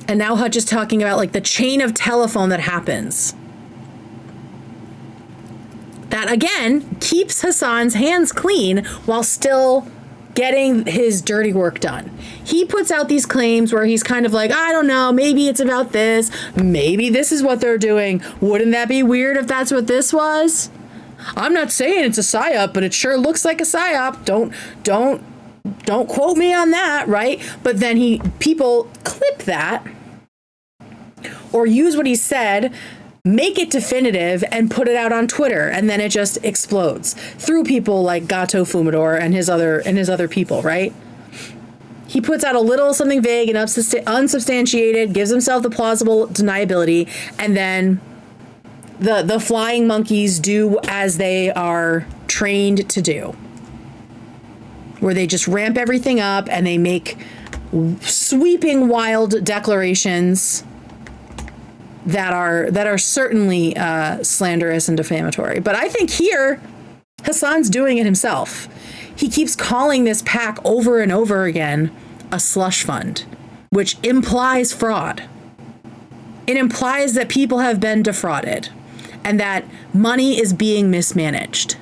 And now Hutch is talking about like the chain of telephone that happens. That again keeps Hasan's hands clean while still getting his dirty work done. He puts out these claims where he's kind of like, I don't know, maybe it's about this. Maybe this is what they're doing. Wouldn't that be weird if that's what this was? I'm not saying it's a psyop, but it sure looks like a psyop. Don't quote me on that, right? But then people clip that or use what he said, make it definitive, and put it out on Twitter, and then it just explodes through people like Gato Fumador and his other people, right? He puts out a little something vague and unsubstantiated, gives himself the plausible deniability, and then the flying monkeys do as they are trained to do, where they just ramp everything up and they make sweeping, wild declarations that are certainly slanderous and defamatory. But I think here, Hasan's doing it himself. He keeps calling this PAC over and over again a slush fund, which implies fraud. It implies that people have been defrauded and that money is being mismanaged.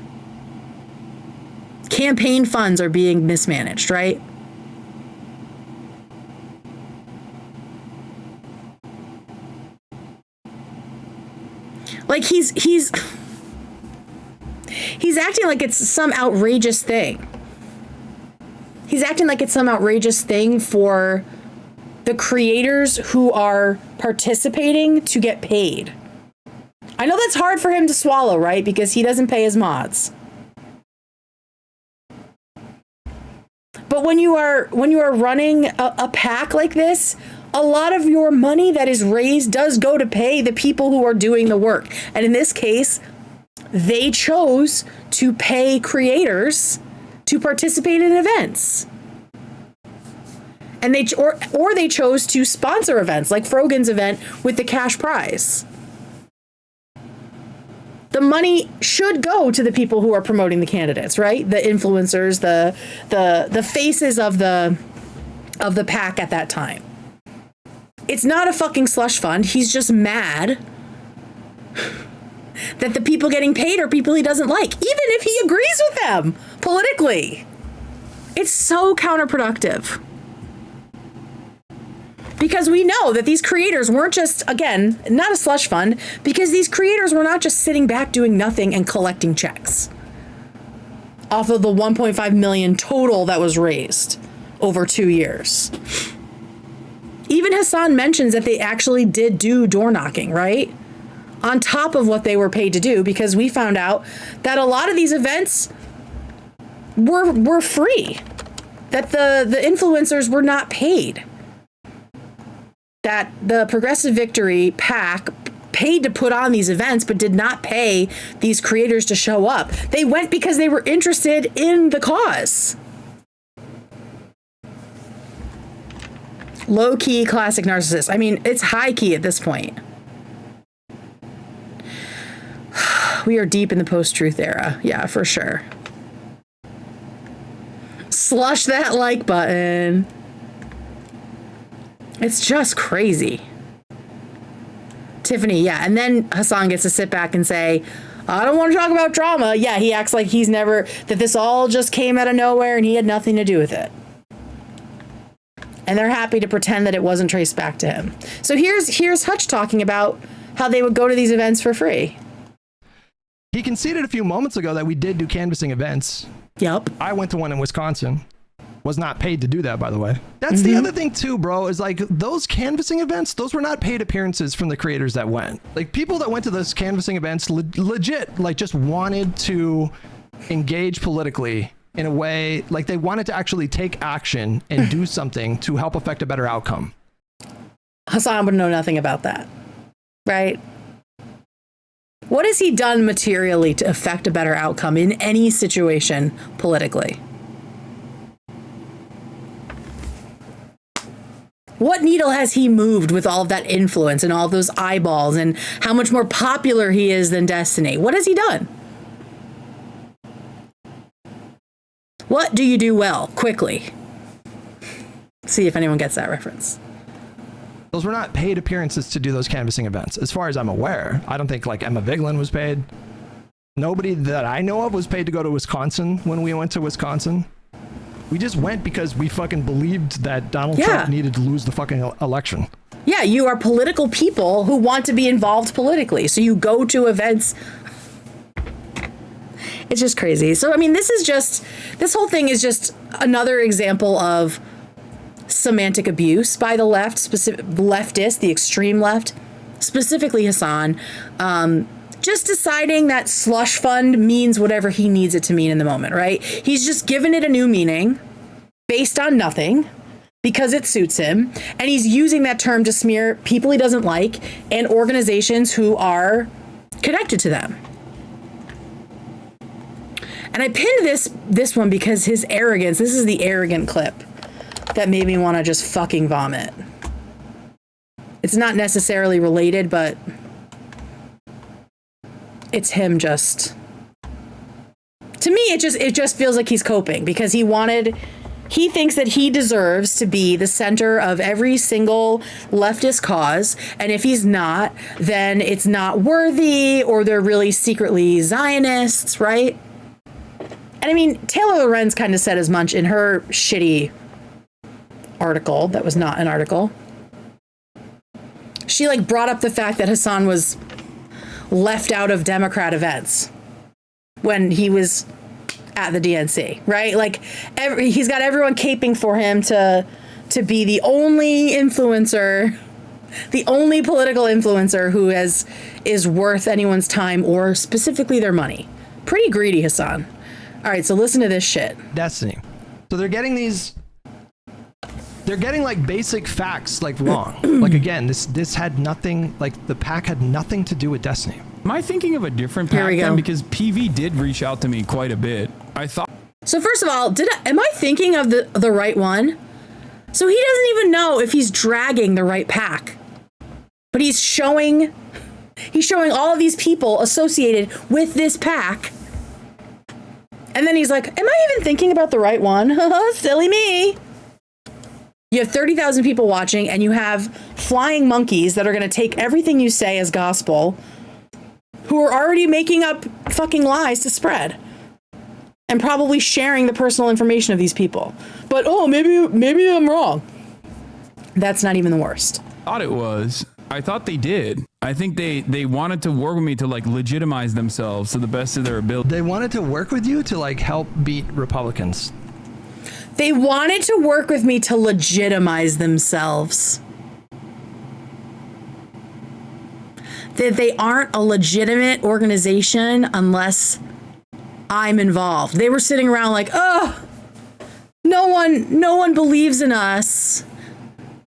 Campaign funds are being mismanaged, right? Like he's acting like it's some outrageous thing. He's acting like it's some outrageous thing for the creators who are participating to get paid. I know that's hard for him to swallow, right? Because he doesn't pay his mods. But when you are running a PAC like this, a lot of your money that is raised does go to pay the people who are doing the work. And in this case, they chose to pay creators to participate in events. And they chose to sponsor events like Frogan's event with the cash prize. The money should go to the people who are promoting the candidates, right? The influencers, the faces of the PAC at that time. It's not a fucking slush fund. He's just mad that the people getting paid are people he doesn't like, even if he agrees with them politically. It's so counterproductive. Because we know that these creators weren't just, again, not a slush fund, because these creators were not just sitting back doing nothing and collecting checks off of the 1.5 million total that was raised over 2 years. Even Hasan mentions that they actually did do door knocking, right? On top of what they were paid to do, because we found out that a lot of these events were free, that the influencers were not paid, that the Progressive Victory PAC paid to put on these events but did not pay these creators to show up. They went because they were interested in the cause. Low-key classic narcissist. I mean, it's high-key at this point. We are deep in the post-truth era. Yeah, for sure. Slush that like button. It's just crazy. Tiffany, yeah. And then Hasan gets to sit back and say, I don't want to talk about drama. Yeah, he acts like he's never, that this all just came out of nowhere and he had nothing to do with it. And they're happy to pretend that it wasn't traced back to him. So here's Hutch talking about how they would go to these events for free. He conceded a few moments ago that we did do canvassing events. Yep. I went to one in Wisconsin. Was not paid to do that, by the way. That's the other thing too, bro, is like those canvassing events, those were not paid appearances from the creators that went. Like people that went to those canvassing events legit like just wanted to engage politically in a way, like they wanted to actually take action and do something to help affect a better outcome. Hasan would know nothing about that, right? What has he done materially to affect a better outcome in any situation politically? What needle has he moved with all of that influence and all of those eyeballs and how much more popular he is than Destiny? What has he done? What do you do well? Quickly. See if anyone gets that reference. Those were not paid appearances to do those canvassing events. As far as I'm aware, I don't think like Emma Vigeland was paid. Nobody that I know of was paid to go to Wisconsin when we went to Wisconsin. We just went because we fucking believed that Donald Trump needed to lose the fucking election. Yeah, you are political people who want to be involved politically. So you go to events. It's just crazy. So, I mean, this whole thing is just another example of semantic abuse by the left, leftist, the extreme left, specifically Hasan, just deciding that slush fund means whatever he needs it to mean in the moment, right? He's just given it a new meaning based on nothing because it suits him. And he's using that term to smear people he doesn't like and organizations who are connected to them. And I pinned this one because his arrogance, this is the arrogant clip that made me want to just fucking vomit. It's not necessarily related, but it's him just, to me, it just feels like he's coping because he thinks that he deserves to be the center of every single leftist cause. And if he's not, then it's not worthy or they're really secretly Zionists, right? And I mean, Taylor Lorenz kind of said as much in her shitty article that was not an article. She like brought up the fact that Hasan was left out of Democrat events when he was at the DNC, right? Like he's got everyone caping for him to be the only influencer, the only political influencer who is worth anyone's time or specifically their money. Pretty greedy, Hasan. All right, so listen to this shit. Destiny. So they're getting like basic facts like wrong. Like again, this had nothing, like the PAC had nothing to do with Destiny. Am I thinking of a different Here we PAC then? go. Because PV did reach out to me quite a bit. I thought. So first of all, am I thinking of the right one? So he doesn't even know if he's dragging the right PAC, but he's showing all of these people associated with this PAC. And then he's like, am I even thinking about the right one? Silly me. You have 30,000 people watching and you have flying monkeys that are going to take everything you say as gospel who are already making up fucking lies to spread and probably sharing the personal information of these people. But, oh, maybe I'm wrong. That's not even the worst. Thought it was. I thought they did. I think they wanted to work with me to like legitimize themselves to the best of their ability. They wanted to work with you to like help beat Republicans. They wanted to work with me to legitimize themselves. That they aren't a legitimate organization unless I'm involved. They were sitting around like, oh, no one believes in us.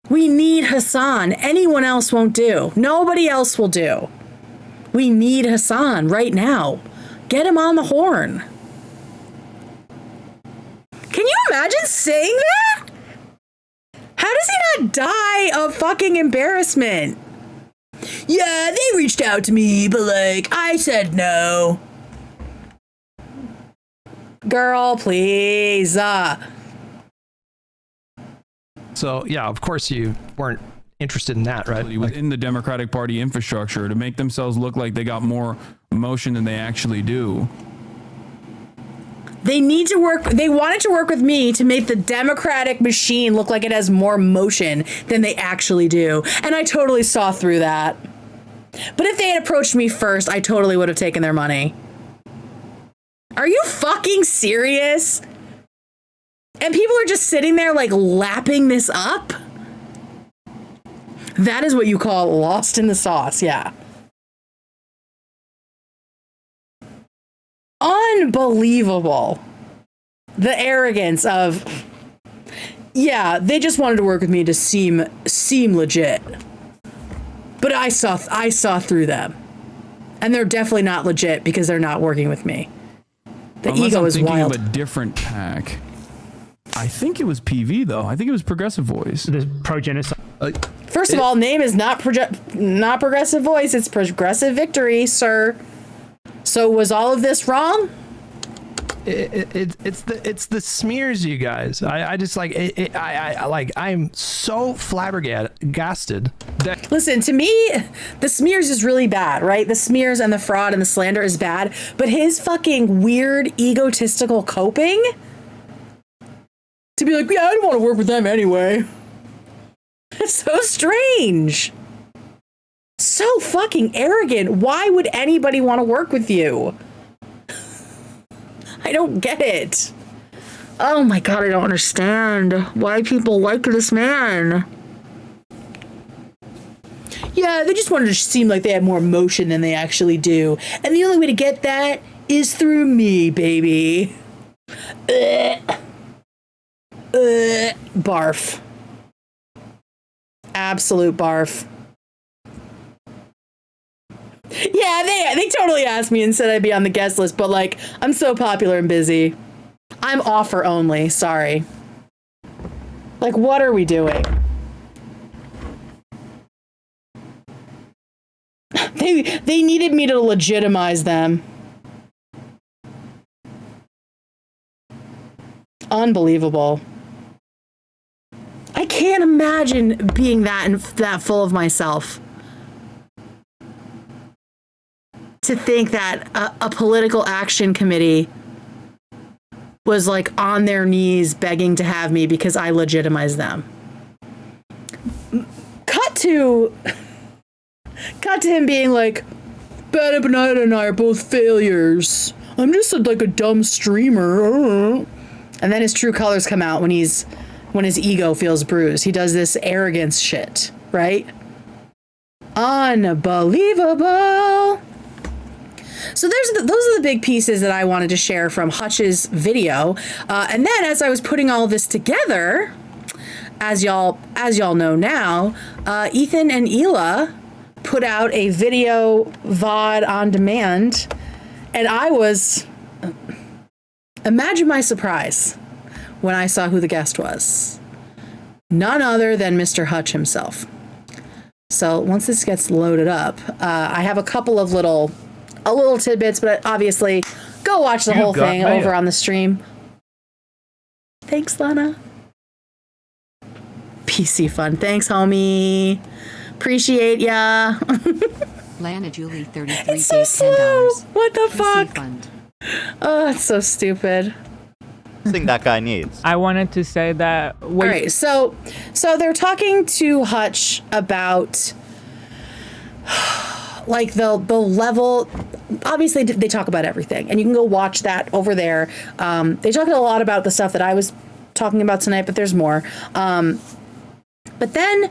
We need Hasan. Anyone else won't do. Nobody else will do. We need Hasan right now. Get him on the horn. Can you imagine saying that? How does he not die of fucking embarrassment? Yeah, they reached out to me, but like, I said no. Girl, please. So, yeah, of course you weren't interested in that, right? Within the Democratic Party infrastructure to make themselves look like they got more motion than they actually do. They wanted to work with me to make the Democratic machine look like it has more motion than they actually do. And I totally saw through that. But if they had approached me first, I totally would have taken their money. Are you fucking serious? And people are just sitting there like lapping this up? That is what you call lost in the sauce, yeah. Unbelievable. The arrogance of, yeah, they just wanted to work with me to seem legit. But I saw through them. And they're definitely not legit because they're not working with me. The Unless ego I'm is thinking wild. of a different pack. I think it was PV though. I think it was Progressive Voice. The pro-genocide. First of all, name is not Progressive Voice. It's Progressive Victory, sir. So was all of this wrong? It's the smears, you guys. I just like I'm so flabbergasted that Listen, to me, the smears is really bad, right? The smears and the fraud and the slander is bad. But his fucking weird egotistical coping to be like, yeah, I don't want to work with them anyway. It's so strange. So fucking arrogant. Why would anybody want to work with you? I don't get it. Oh my God, I don't understand why people like this man. Yeah, they just wanted to seem like they had more emotion than they actually do. And the only way to get that is through me, baby. Barf. Absolute barf. Yeah, they totally asked me and said I'd be on the guest list, but like, I'm so popular and busy. I'm offer only, sorry. Like, what are we doing? They needed me to legitimize them. Unbelievable. I can't imagine being that full of myself. To think that a political action committee was like on their knees begging to have me because I legitimized them. Cut to him being like, Bad Benita and I are both failures. I'm just like a dumb streamer. And then his true colors come out when his ego feels bruised. He does this arrogance shit, right? Unbelievable. So those are the big pieces that I wanted to share from Hutch's video. And then as I was putting all this together, as y'all know now, Ethan and Hila put out a video VOD on demand, and imagine my surprise when I saw who the guest was. None other than Mr. Hutch himself. So once this gets loaded up, I have a couple of little tidbits, but obviously go watch the whole thing over on the stream. Thanks, Lana. PC fun. Thanks, homie. Appreciate ya. Lana Julie 33 It's so gave slow. $10. What the PC fuck? fund. Oh, it's so stupid. thing that guy needs. I wanted to say that. All right, so they're talking to Hutch about like the level. Obviously, they talk about everything, and you can go watch that over there. They talk a lot about the stuff that I was talking about tonight, but there's more. But then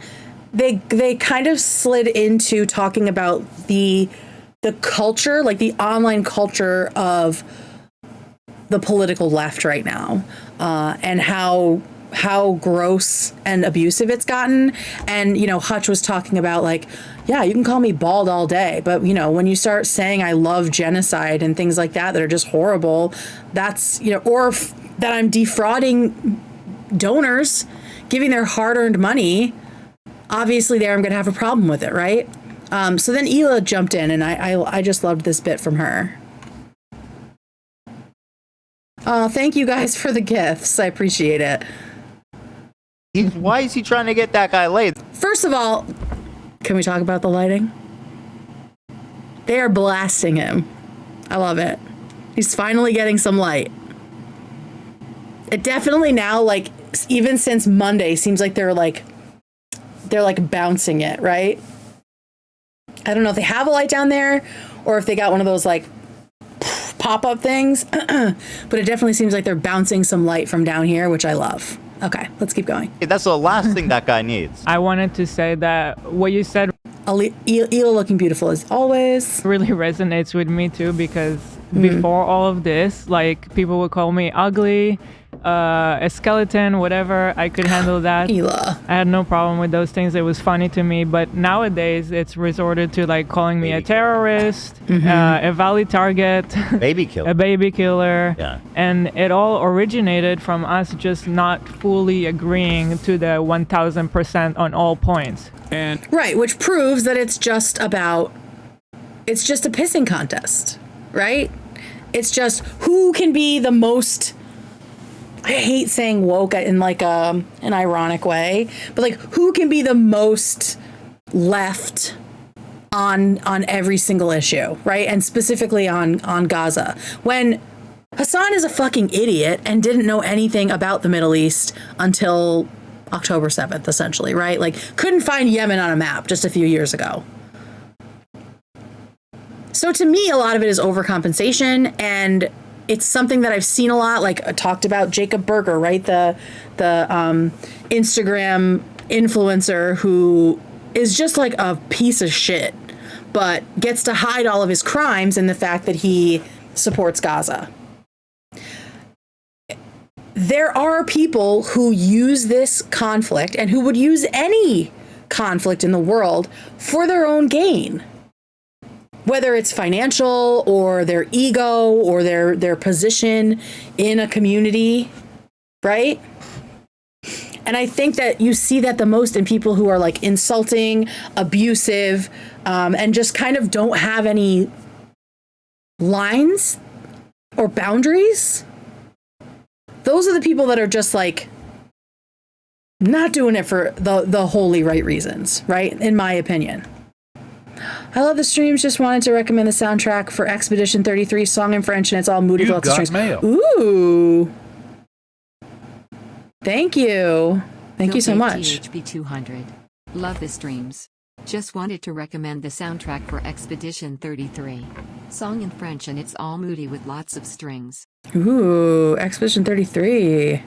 they kind of slid into talking about the culture, like the online culture of the political left right now, and how gross and abusive it's gotten. And, you know, Hutch was talking about like, yeah, you can call me bald all day, but, you know, when you start saying I love genocide and things like that are just horrible, that's, you know, or that I'm defrauding donors, giving their hard-earned money, obviously there I'm going to have a problem with it, right? So then Hila jumped in, and I just loved this bit from her. Oh, thank you guys for the gifts. I appreciate it. Why is he trying to get that guy laid? First of all, can we talk about the lighting? They are blasting him. I love it. He's finally getting some light. It definitely now, like, even since Monday, seems like they're bouncing it, right? I don't know if they have a light down there or if they got one of those like pop-up things, but it definitely seems like they're bouncing some light from down here, which I love. Okay, let's keep going. That's the last thing that guy needs. I wanted to say that what you said Hila looking beautiful as always. really resonates with me too, because before all of this, like, people would call me ugly, a skeleton, whatever. I could handle that. Hila. I had no problem with those things. It was funny to me. But nowadays, it's resorted to like calling me a terrorist, a valid target, Baby killer. a baby killer. Yeah. And it all originated from us just not fully agreeing to the 1000% on all points. And Right, which proves that it's just a pissing contest, right? It's just who can be the most, I hate saying woke in like an ironic way, but like who can be the most left on every single issue, right? And specifically on Gaza. When Hasan is a fucking idiot and didn't know anything about the Middle East until October 7th, essentially, right? Like couldn't find Yemen on a map just a few years ago. So to me, a lot of it is overcompensation, and it's something that I've seen a lot, like I talked about Jacob Berger, right? The Instagram influencer who is just like a piece of shit, but gets to hide all of his crimes in the fact that he supports Gaza. There are people who use this conflict and who would use any conflict in the world for their own gain. Whether it's financial or their ego or their position in a community, right? And I think that you see that the most in people who are like insulting, abusive, and just kind of don't have any lines or boundaries. Those are the people that are just like not doing it for the wholly right reasons, right? In my opinion. I love the streams. Just wanted to recommend the soundtrack for Expedition 33, song in French, and it's all moody. You got mail. Ooh. Thank you. Thank you so much. THB 200. Love the streams. Just wanted to recommend the soundtrack for Expedition 33. Song in French and it's all moody with lots of strings. Ooh, Expedition 33.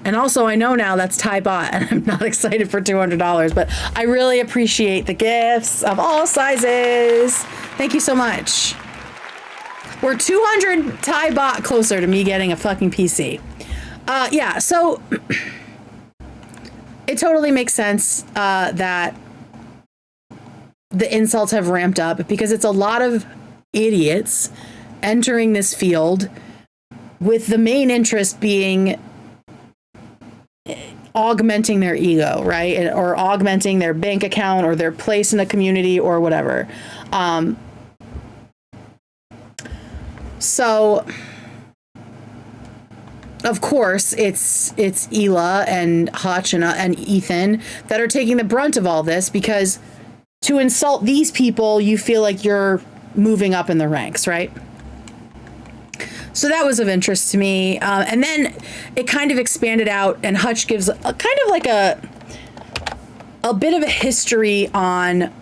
And also, I know now that's Thai bot, and I'm not excited for $200, but I really appreciate the gifts of all sizes. Thank you so much. We're 200 Thai bot closer to me getting a fucking PC. Yeah, so it totally makes sense that the insults have ramped up because it's a lot of idiots entering this field with the main interest being augmenting their ego, right? Or augmenting their bank account or their place in the community or whatever. So, of course, it's Hila and Hutch and Ethan that are taking the brunt of all this, because to insult these people, you feel like you're moving up in the ranks, right? So that was of interest to me. And then it kind of expanded out, and Hutch gives a kind of like a bit of a history on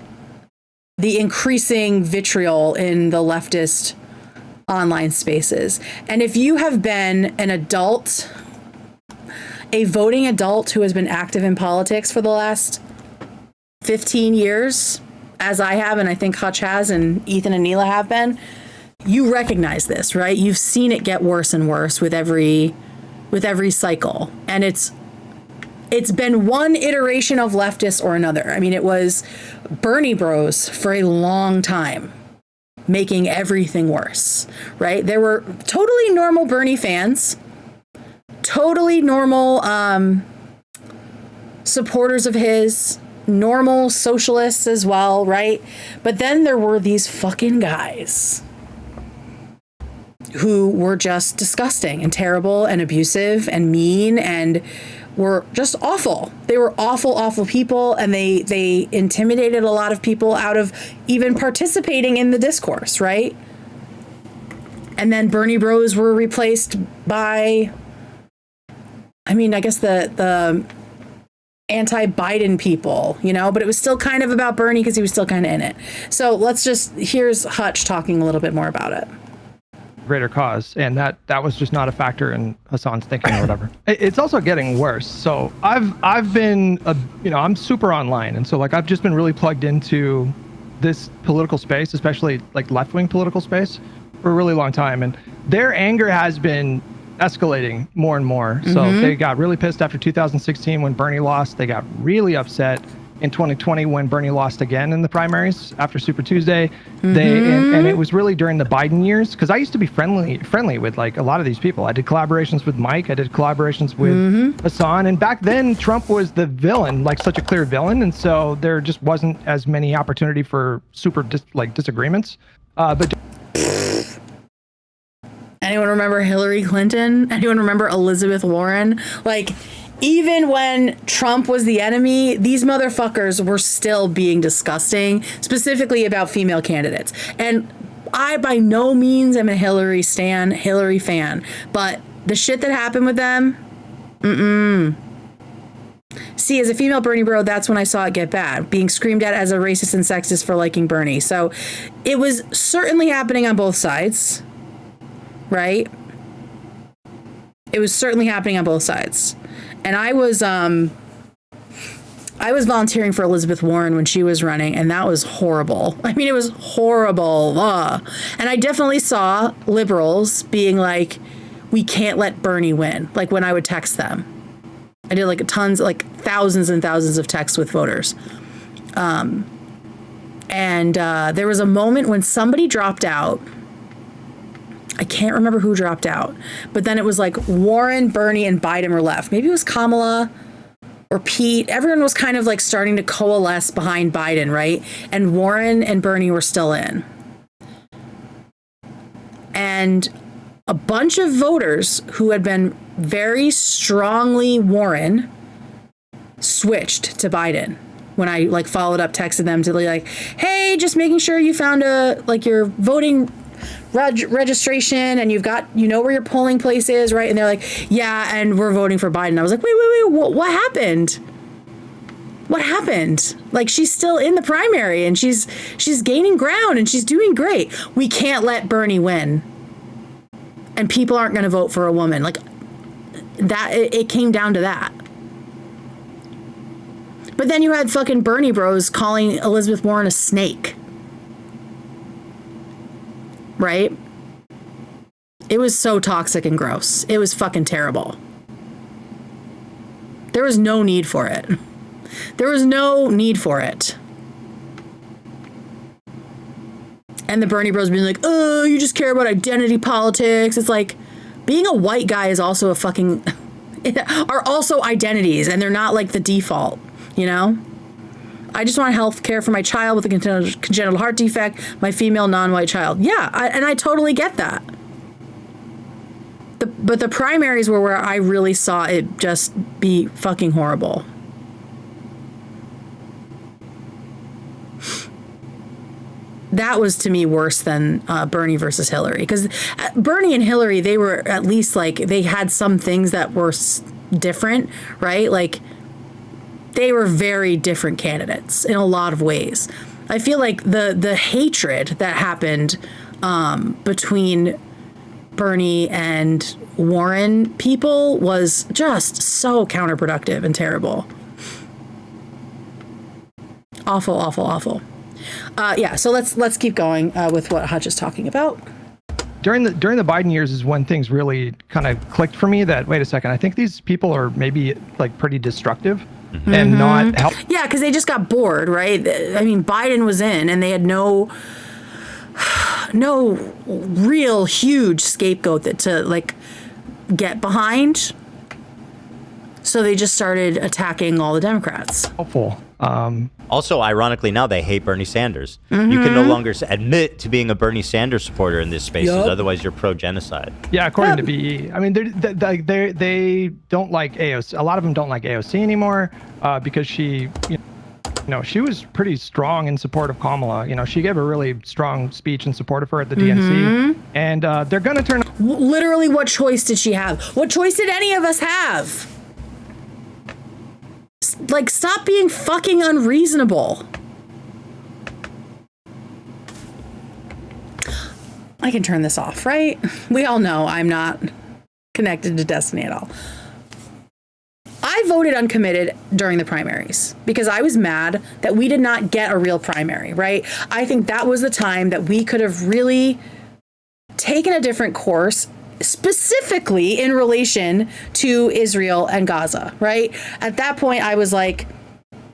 the increasing vitriol in the leftist online spaces. And if you have been an adult, a voting adult who has been active in politics for the last 15 years, as I have, and I think Hutch has, and Ethan and Hila have been, you recognize this, right? You've seen it get worse and worse with every cycle. And it's been one iteration of leftists or another. I mean, it was Bernie bros for a long time, making everything worse, right? There were totally normal Bernie fans, totally normal supporters of his, normal socialists as well, right? But then there were these fucking guys who were just disgusting and terrible and abusive and mean and were just awful. They were awful, awful people, and they intimidated a lot of people out of even participating in the discourse, right? And then Bernie bros were replaced by, I mean, I guess the anti-Biden people, you know, but it was still kind of about Bernie because he was still kind of in it. So here's Hutch talking a little bit more about it. Greater cause, and that was just not a factor in Hasan's thinking or whatever. It's also getting worse. So I've been I'm super online, and so like I've just been really plugged into this political space, especially like left-wing political space, for a really long time, and their anger has been escalating more and more. So they got really pissed after 2016 when Bernie lost. They got really upset in 2020 when Bernie lost again in the primaries after Super Tuesday. And it was really during the Biden years, because I used to be friendly with like a lot of these people. I did collaborations with Mike. I did collaborations with Hasan. And back then Trump was the villain, like such a clear villain. And so there just wasn't as many opportunity for super disagreements. But anyone remember Hillary Clinton? Anyone remember Elizabeth Warren? Like, even when Trump was the enemy, these motherfuckers were still being disgusting, specifically about female candidates. And I by no means am a Hillary fan, but the shit that happened with them, See, as a female Bernie bro, that's when I saw it get bad, being screamed at as a racist and sexist for liking Bernie. So it was certainly happening on both sides, right? It was certainly happening on both sides. And I was volunteering for Elizabeth Warren when she was running, and that was horrible. I mean, it was horrible. And I definitely saw liberals being like, we can't let Bernie win. Like when I would text them. I did like thousands and thousands of texts with voters. And there was a moment when somebody dropped out. I can't remember who dropped out, but then it was like Warren, Bernie, and Biden were left. Maybe it was Kamala or Pete. Everyone was kind of like starting to coalesce behind Biden, right? And Warren and Bernie were still in. And a bunch of voters who had been very strongly Warren switched to Biden. When I like followed up, texted them to be like, hey, just making sure you found your voting registration and you've got, where your polling place is, right? And they're like, yeah, and we're voting for Biden. I was like, wait, what happened? What happened? Like, she's still in the primary and she's gaining ground and she's doing great. We can't let Bernie win. And people aren't going to vote for a woman. Like that, it came down to that. But then you had fucking Bernie bros calling Elizabeth Warren a snake. Right? It was so toxic and gross. It was fucking terrible. There was no need for it. There was no need for it. And the Bernie bros being like, oh, you just care about identity politics. It's like, being a white guy is also are also identities, and they're not like the default, I just want health care for my child with a congenital heart defect, my female non-white child. Yeah, and I totally get that. But the primaries were where I really saw it just be fucking horrible. that was to me worse than Bernie versus Hillary, because Bernie and Hillary, they were at least like, they had some things that were different, right? Like they were very different candidates in a lot of ways. I feel like the hatred that happened between Bernie and Warren people was just so counterproductive and terrible. Awful, awful, awful. Yeah, so let's keep going with what Hutch is talking about. During the Biden years is when things really kind of clicked for me that, wait a second, I think these people are maybe like pretty destructive and not help. Yeah, because they just got bored, right? I mean, Biden was in and they had no real huge scapegoat that to like get behind. So they just started attacking all the Democrats. Helpful. Also, ironically, now they hate Bernie Sanders. You can no longer admit to being a Bernie Sanders supporter in this space, otherwise you're pro-genocide. Yeah, according to BE. I mean, they don't like AOC. A lot of them don't like AOC anymore because she, she was pretty strong in support of Kamala. She gave a really strong speech in support of her at the DNC, and they're gonna turn. Literally, what choice did she have? What choice did any of us have? Like, stop being fucking unreasonable. I can turn this off, right? We all know I'm not connected to Destiny at all. I voted uncommitted during the primaries because I was mad that we did not get a real primary, right? I think that was the time that we could have really taken a different course, specifically in relation to Israel and Gaza, right? At that point, I was like,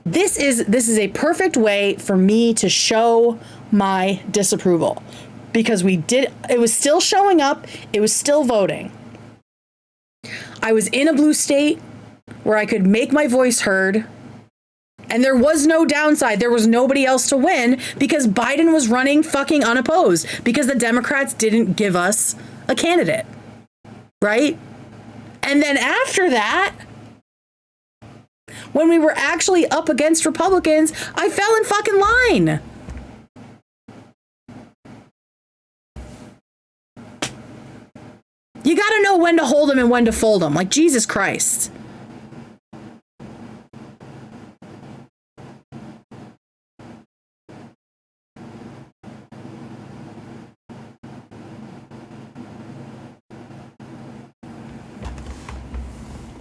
this is a perfect way for me to show my disapproval, because it was still showing up, it was still voting. I was in a blue state where I could make my voice heard, and there was no downside. There was nobody else to win because Biden was running fucking unopposed because the Democrats didn't give us a candidate, right? And then after that, when we were actually up against Republicans, I fell in fucking line. You gotta know when to hold them and when to fold them. Like, Jesus Christ.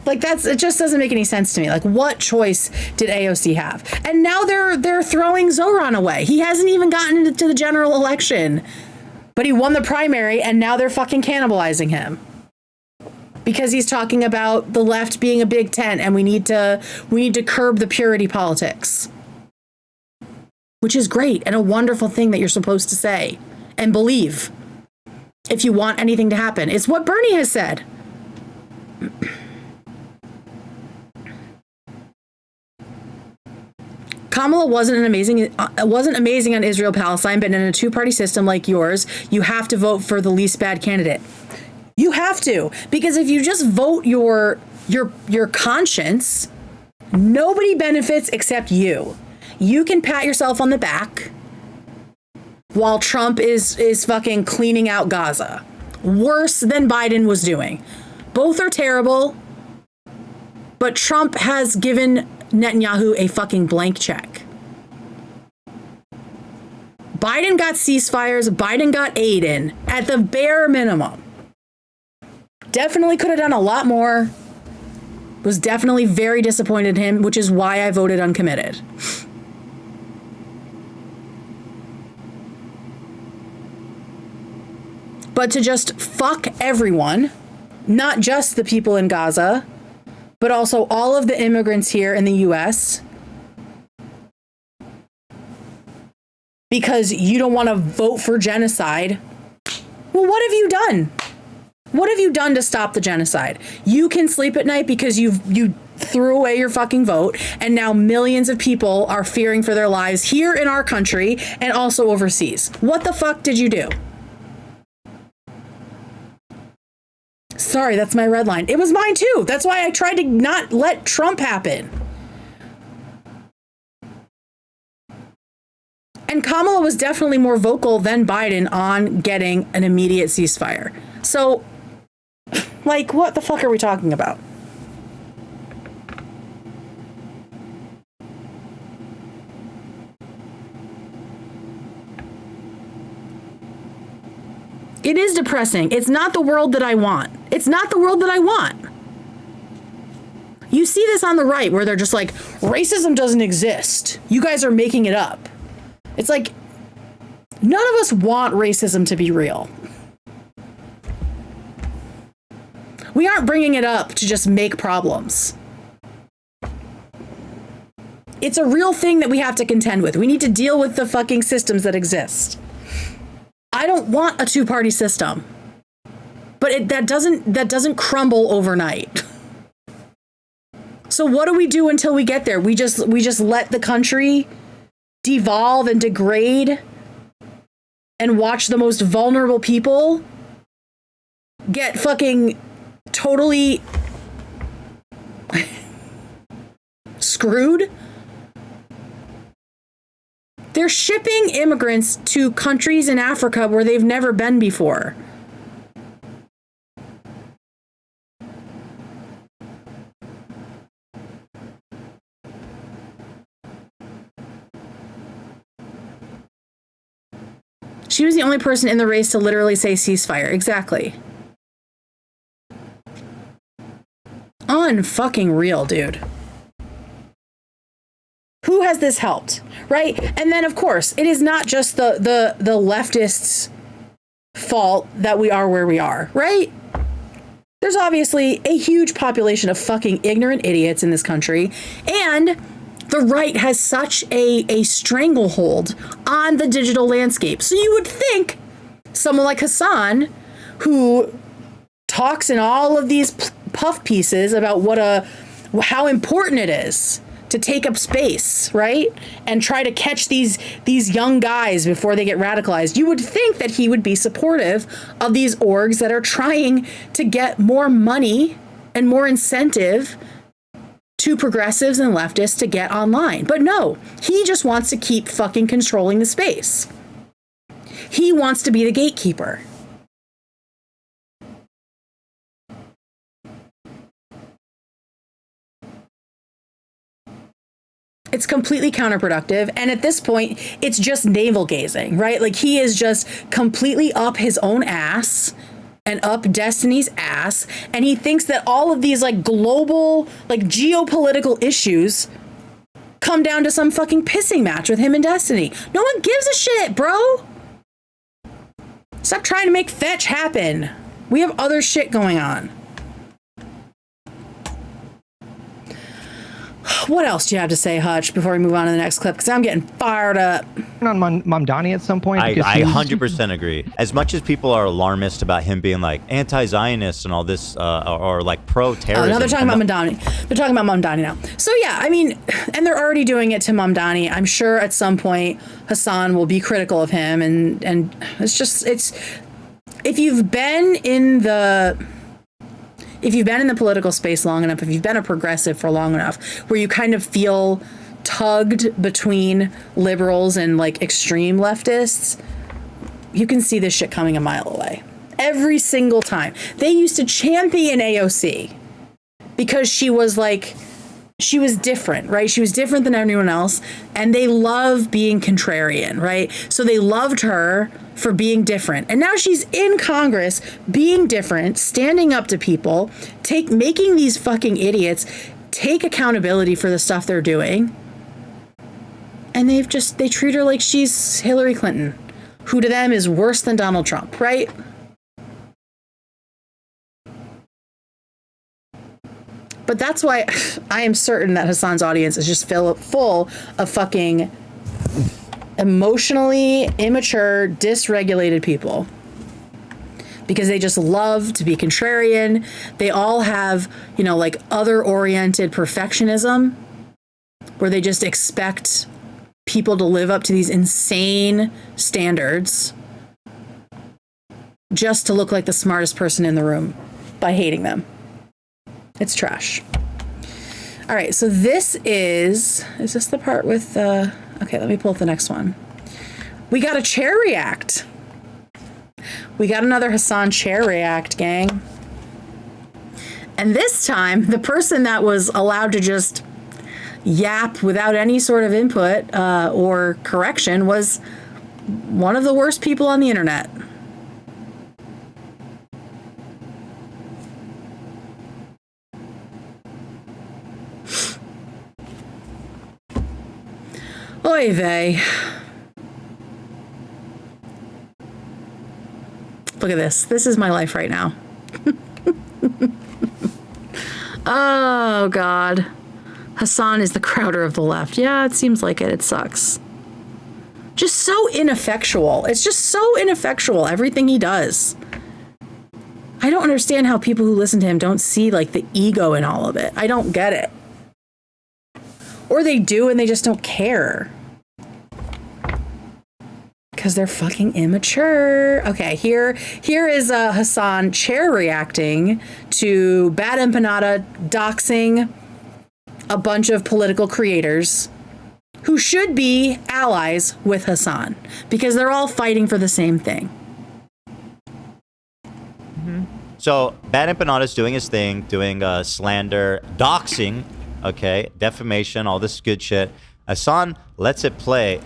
Like, it just doesn't make any sense to me. Like, what choice did AOC have? And now they're throwing Zoran away. He hasn't even gotten into the general election, but he won the primary, and now they're fucking cannibalizing him because he's talking about the left being a big tent, and we need to curb the purity politics, which is great and a wonderful thing that you're supposed to say and believe if you want anything to happen. It's what Bernie has said. Kamala wasn't amazing on Israel-Palestine, but in a two-party system like yours, you have to vote for the least bad candidate. You have to, because if you just vote your conscience, nobody benefits except you. You can pat yourself on the back while Trump is fucking cleaning out Gaza. Worse than Biden was doing. Both are terrible, but Trump has given Netanyahu a fucking blank check. Biden got ceasefires, Biden got aid in at the bare minimum. Definitely could have done a lot more. Was definitely very disappointed in him, which is why I voted uncommitted. But to just fuck everyone, not just the people in Gaza, but also all of the immigrants here in the US, because you don't want to vote for genocide. Well, what have you done? What have you done to stop the genocide? You can sleep at night because you threw away your fucking vote, and now millions of people are fearing for their lives here in our country and also overseas. What the fuck did you do? Sorry, that's my red line. It was mine too. That's why I tried to not let Trump happen. And And Kamala was definitely more vocal than Biden on getting an immediate ceasefire. So, like, what the fuck are we talking about? It is depressing. It's not the world that I want. It's not the world that I want. You see this on the right where they're just like, racism doesn't exist. You guys are making it up. It's like, none of us want racism to be real. We aren't bringing it up to just make problems. It's a real thing that we have to contend with. We need to deal with the fucking systems that exist. I don't want a two-party system, but that doesn't crumble overnight. So what do we do until we get there? We just let the country devolve and degrade and watch the most vulnerable people get fucking totally screwed? They're shipping immigrants to countries in Africa where they've never been before. She was the only person in the race to literally say ceasefire. Exactly. Unfucking real, dude. Who has this helped, right? And then, of course, it is not just the leftists' fault that we are where we are, right? There's obviously a huge population of fucking ignorant idiots in this country, and the right has such a stranglehold on the digital landscape. So you would think someone like Hasan, who talks in all of these puff pieces about how important it is to take up space, right? And try to catch these young guys before they get radicalized. You would think that he would be supportive of these orgs that are trying to get more money and more incentive to progressives and leftists to get online. But no, he just wants to keep fucking controlling the space. He wants to be the gatekeeper. It's completely counterproductive. And at this point, it's just navel gazing, right? Like he is just completely up his own ass and up Destiny's ass. And he thinks that all of these like global, like geopolitical issues come down to some fucking pissing match with him and Destiny. No one gives a shit, bro. Stop trying to make fetch happen. We have other shit going on. What else do you have to say, Hutch, before we move on to the next clip? Because I'm getting fired up. On Mamdani at some point. I 100% agree. As much as people are alarmist about him being like anti-Zionist and all this, or like pro-terrorism. Now they're talking about Mamdani. They're talking about Mamdani now. So yeah, I mean, and they're already doing it to Mamdani. I'm sure at some point Hasan will be critical of him, and it's if you've been in the political space long enough, if you've been a progressive for long enough, where you kind of feel tugged between liberals and like extreme leftists, you can see this shit coming a mile away. Every single time. They used to champion AOC because she was different, right? She was different than everyone else. And they love being contrarian, right? So they loved her for being different. And now she's in Congress being different, standing up to people, making these fucking idiots take accountability for the stuff they're doing. And they treat her like she's Hillary Clinton, who to them is worse than Donald Trump, right? But that's why I am certain that Hasan's audience is just full of fucking emotionally immature, dysregulated people. Because they just love to be contrarian. They all have, like other-oriented perfectionism, where they just expect people to live up to these insane standards just to look like the smartest person in the room by hating them. It's trash. All right, so this is this the part with okay, let me pull up the next one. we got a chair react. We got another Hasan chair react, gang. And this time, the person that was allowed to just yap without any sort of input or correction was one of the worst people on the internet. Oy vey. Look at this. This is my life right now. Oh, God. Hasan is the Crowder of the left. Yeah, it seems like it. It sucks. Just so ineffectual. It's just so ineffectual, everything he does. I don't understand how people who listen to him don't see, like, the ego in all of it. I don't get it. Or they do and they just don't care. Because they're fucking immature. Okay, here is Hasan chair reacting to Bad Empanada doxing a bunch of political creators who should be allies with Hasan because they're all fighting for the same thing. So Bad Empanada's doing his thing, doing slander, doxing, okay, defamation, all this good shit. Hasan lets it play.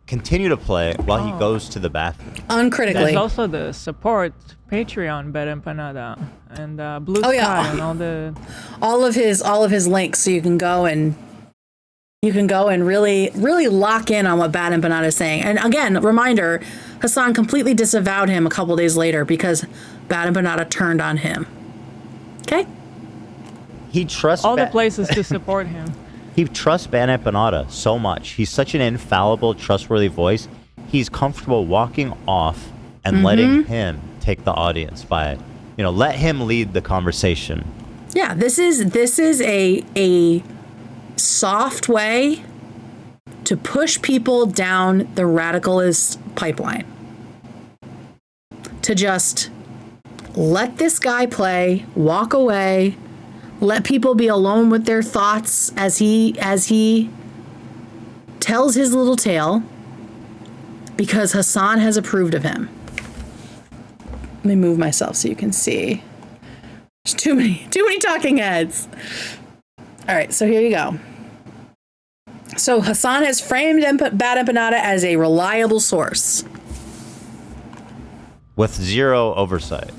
Continue to play while he goes to the bathroom. Uncritically. There's also the support Patreon Bad Empanada and Blue Sky and all of his links, so you can go and really lock in on what Bad Empanada is saying. And again, reminder, Hasan completely disavowed him a couple days later because Bad Empanada turned on him. Okay? He trusts all the places to support him. He trusts Bad Empanada so much. He's such an infallible, trustworthy voice. He's comfortable walking off and letting him take the audience by, let him lead the conversation. Yeah, this is a soft way to push people down the radicalist pipeline. To just let this guy play, walk away, let people be alone with their thoughts as he tells his little tale because Hasan has approved of him. Let me move myself so you can see. There's too many talking heads. All right, so here you go. So Hasan has framed Bad Empanada as a reliable source. With zero oversight.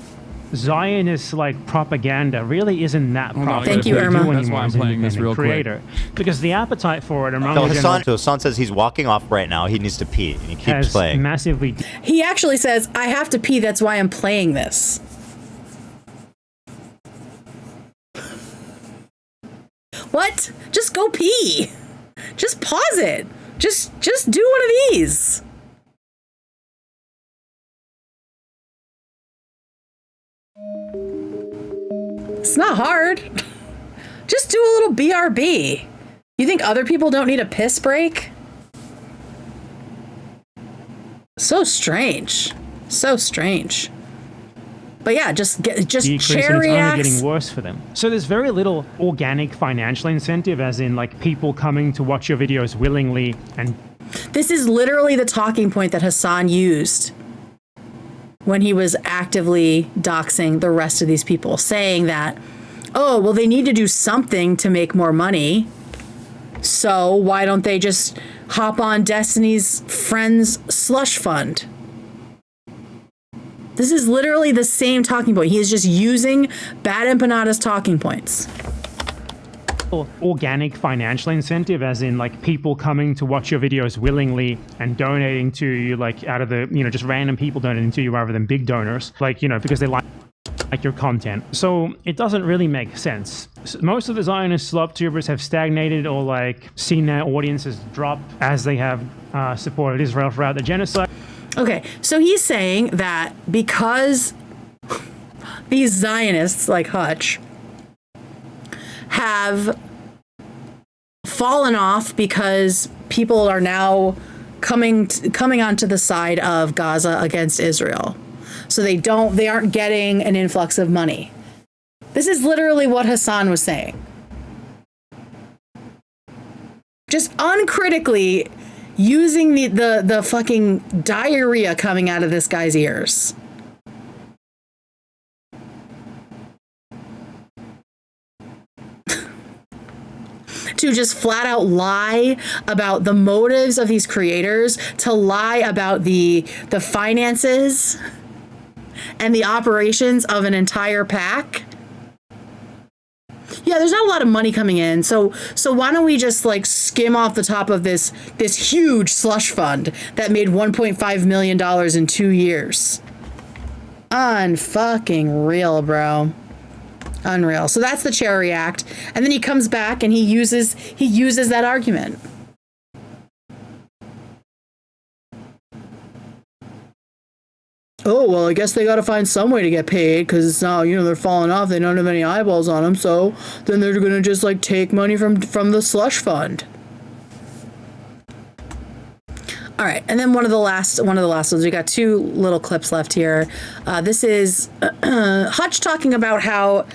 Zionist propaganda really isn't that popular. Thank you, Irma. Do That's why I'm as an playing this real creator. Because the appetite for it among So the general Hasan says he's walking off right now. He needs to pee. And he keeps has playing. massively He actually says, I have to pee, that's why I'm playing this. What? Just go pee. Just pause it. Just do one of these. It's not hard. Just do a little BRB. You think other people don't need a piss break? So strange. So strange. But yeah, just decrease and it's chair only reacts. getting worse for them. So there's very little organic financial incentive, as in people coming to watch your videos willingly. And This is literally the talking point that Hasan used when he was actively doxing the rest of these people, saying that, oh, well, they need to do something to make more money. So why don't they just hop on Destiny's Friends slush fund? This is literally the same talking point. He is just using Bad Empanada's talking points. organic financial incentive, as in people coming to watch your videos willingly and donating to you, out of the, just random people donating to you rather than big donors, because they like your content. So it doesn't really make sense. Most of the Zionist slop tubers have stagnated or seen their audiences drop as they have supported Israel throughout the genocide. Okay, so he's saying that because these Zionists like Hutch have fallen off because people are now coming onto the side of Gaza against Israel. So they aren't getting an influx of money. This is literally what Hasan was saying. Just uncritically using the fucking diarrhea coming out of this guy's ears. To just flat out lie about the motives of these creators, to lie about the finances and the operations of an entire pack. Yeah, there's not a lot of money coming in, so why don't we just like skim off the top of this huge slush fund that made $1.5 million in 2 years? Unfucking real, bro. Unreal. So that's the chair react, and then he comes back and he uses that argument. Oh, well, I guess they got to find some way to get paid because now, they're falling off. They don't have any eyeballs on them. So then they're going to just like take money from the slush fund. All right. And then one of the last ones, we got 2 little clips left here. This is Hutch talking about how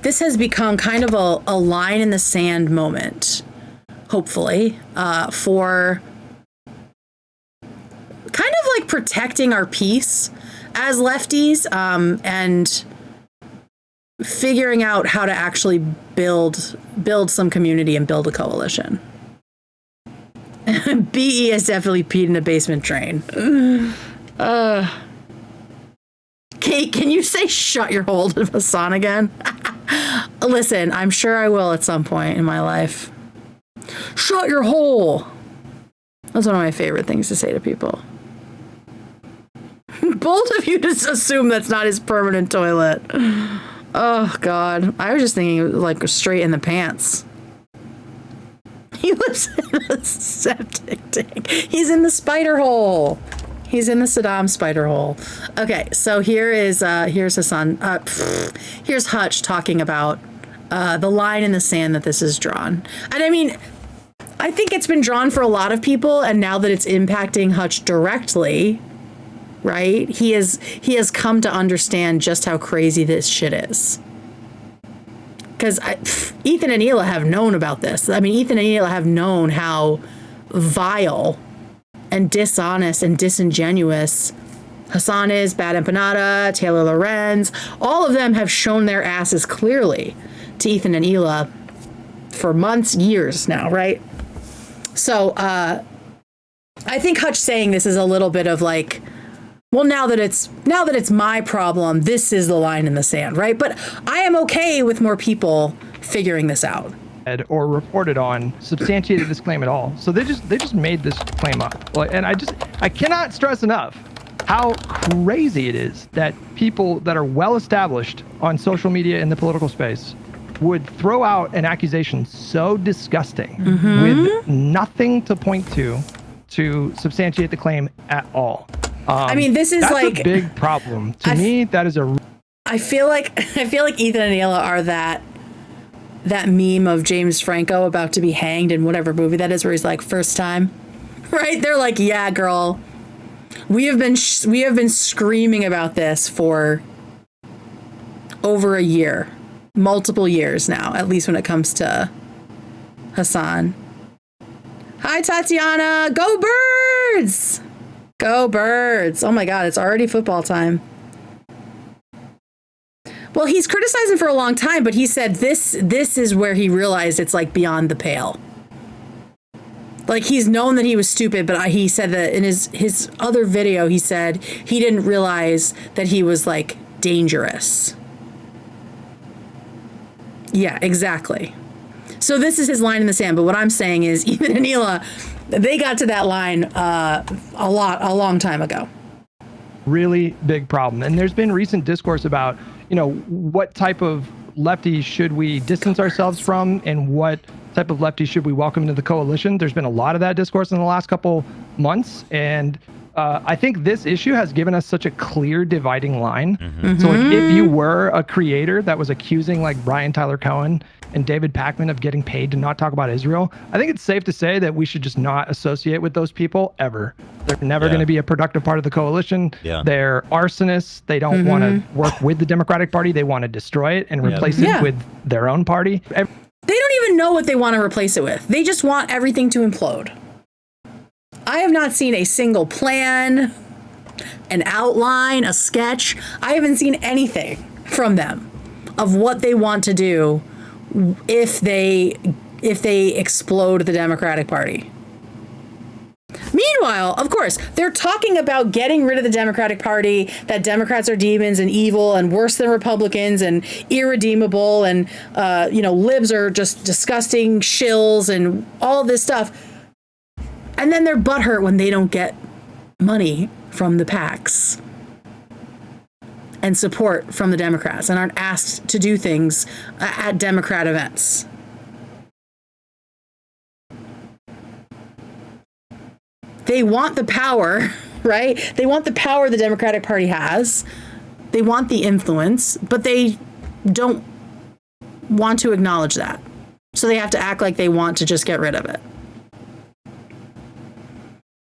this has become kind of a line in the sand moment, hopefully, for kind of like protecting our peace as lefties, and figuring out how to actually build some community and build a coalition. BE has definitely peed in a basement drain. Kate, can you say shut your hole to Hasan again? Listen, I'm sure I will at some point in my life. Shut your hole. That's one of my favorite things to say to people. Both of you just assume that's not his permanent toilet. Oh, God. I was just thinking, like, straight in the pants. He lives in a septic tank. He's in the spider hole. He's in the Saddam spider hole. Okay, so here's Hasan. Here's Hutch talking about the line in the sand that this is drawn. And I mean, I think it's been drawn for a lot of people, and now that it's impacting Hutch directly, right? He has come to understand just how crazy this shit is. Because Ethan and Hila have known about this. I mean, Ethan and Hila have known how vile and dishonest and disingenuous Hasan is, Bad Empanada, Taylor Lorenz. All of them have shown their asses clearly to Ethan and Hila for months, years now, right? So I think Hutch saying this is a little bit of like, well, now that it's my problem, this is the line in the sand, right? But I am okay with more people figuring this out. Or reported on substantiated this claim at all. So they just made this claim up. And I cannot stress enough how crazy it is that people that are well established on social media in the political space would throw out an accusation so disgusting with nothing to point to substantiate the claim at all. I mean, this is that's like a big problem to me. That is a. I feel like Ethan and Hila are that meme of James Franco about to be hanged in whatever movie that is, where he's like, first time, right? They're like, yeah, girl, we have been screaming about this for over a year, multiple years now, at least when it comes to Hasan. Hi, Tatiana. Go Birds! Go Birds. Oh my God, it's already football time. Well, he's criticizing for a long time, but he said this is where he realized it's like beyond the pale. Like, he's known that he was stupid, but he said that in his other video, he said he didn't realize that he was like dangerous. Yeah, exactly. So this is his line in the sand. But what I'm saying is Ethan and Hila, they got to that line a long time ago. Really big problem. And there's been recent discourse about, what type of lefties should we distance ourselves from and what type of lefties should we welcome into the coalition. There's been a lot of that discourse in the last couple months. And I think this issue has given us such a clear dividing line. So like, if you were a creator that was accusing like Brian Tyler Cohen and David Pakman of getting paid to not talk about Israel, I think it's safe to say that we should just not associate with those people ever. They're never going to be a productive part of the coalition. They're arsonists. They don't want to work with the Democratic Party. They want to destroy it and replace it with their own party. They don't even know what they want to replace it with. They just want everything to implode. I have not seen a single plan, an outline, a sketch. I haven't seen anything from them of what they want to do if they explode the Democratic Party. Meanwhile, of course, they're talking about getting rid of the Democratic Party, that Democrats are demons and evil and worse than Republicans and irredeemable and, libs are just disgusting shills and all this stuff. And then they're butthurt when they don't get money from the PACs and support from the Democrats and aren't asked to do things at Democrat events. They want the power, right? They want the power the Democratic Party has. They want the influence, but they don't want to acknowledge that. So they have to act like they want to just get rid of it.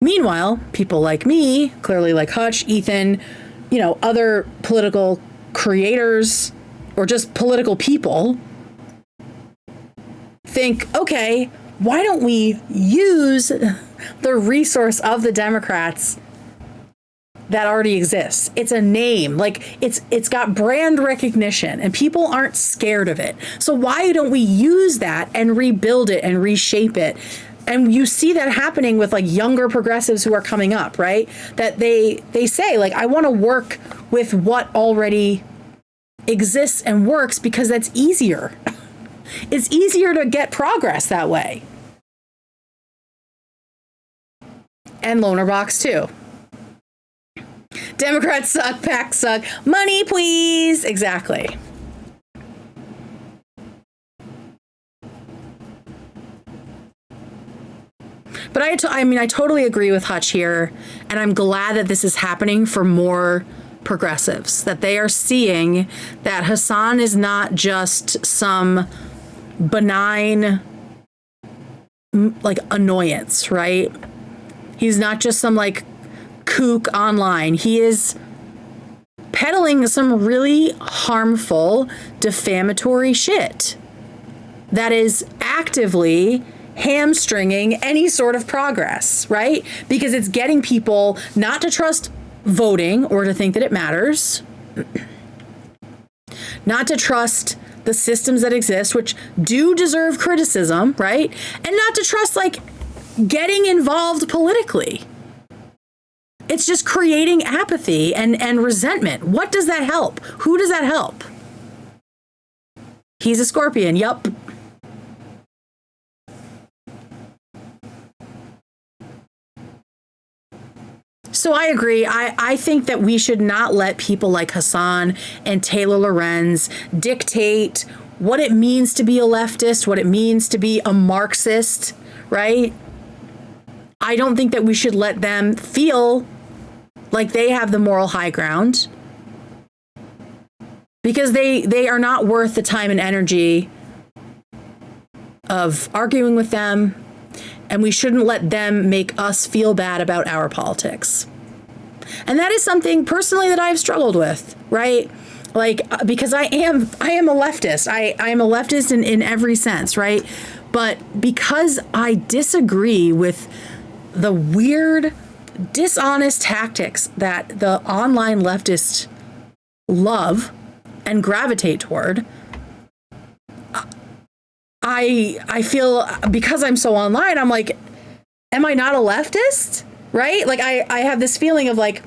Meanwhile, people like me, clearly like Hutch, Ethan, other political creators or just political people think, okay, why don't we use the resource of the Democrats that already exists? It's a name, like it's got brand recognition and people aren't scared of it. So why don't we use that and rebuild it and reshape it? And you see that happening with like younger progressives who are coming up, right? That they say like, I want to work with what already exists and works because that's easier. It's easier to get progress that way. And loaner box too. Democrats suck, PACs suck. Money, please. Exactly. But I totally agree with Hutch here, and I'm glad that this is happening for more progressives, that they are seeing that Hasan is not just some benign, like, annoyance, right? He's not just some, like, kook online. He is peddling some really harmful, defamatory shit that is actively hamstringing any sort of progress, right? Because it's getting people not to trust voting or to think that it matters, not to trust the systems that exist, which do deserve criticism, right? And not to trust, like, getting involved politically. It's just creating apathy and resentment. What does that help? Who does that help? He's a Scorpion. Yup. So I agree. I think that we should not let people like Hasan and Taylor Lorenz dictate what it means to be a leftist, what it means to be a Marxist, right? I don't think that we should let them feel like they have the moral high ground, because they are not worth the time and energy of arguing with them. And we shouldn't let them make us feel bad about our politics. And that is something personally that I've struggled with, right? Like, because I am a leftist. I am a leftist in every sense, right? But because I disagree with the weird, dishonest tactics that the online leftists love and gravitate toward, I feel, because I'm so online, I'm like, am I not a leftist? Right? Like, I have this feeling of like,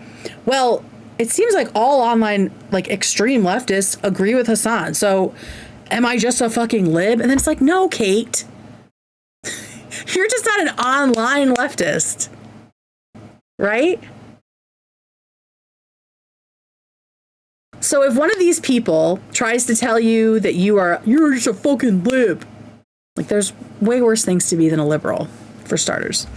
well, it seems like all online, like, extreme leftists agree with Hasan. So am I just a fucking lib? And then it's like, no, Kate, you're just not an online leftist. Right? So if one of these people tries to tell you that you're just a fucking lib, like, there's way worse things to be than a liberal, for starters.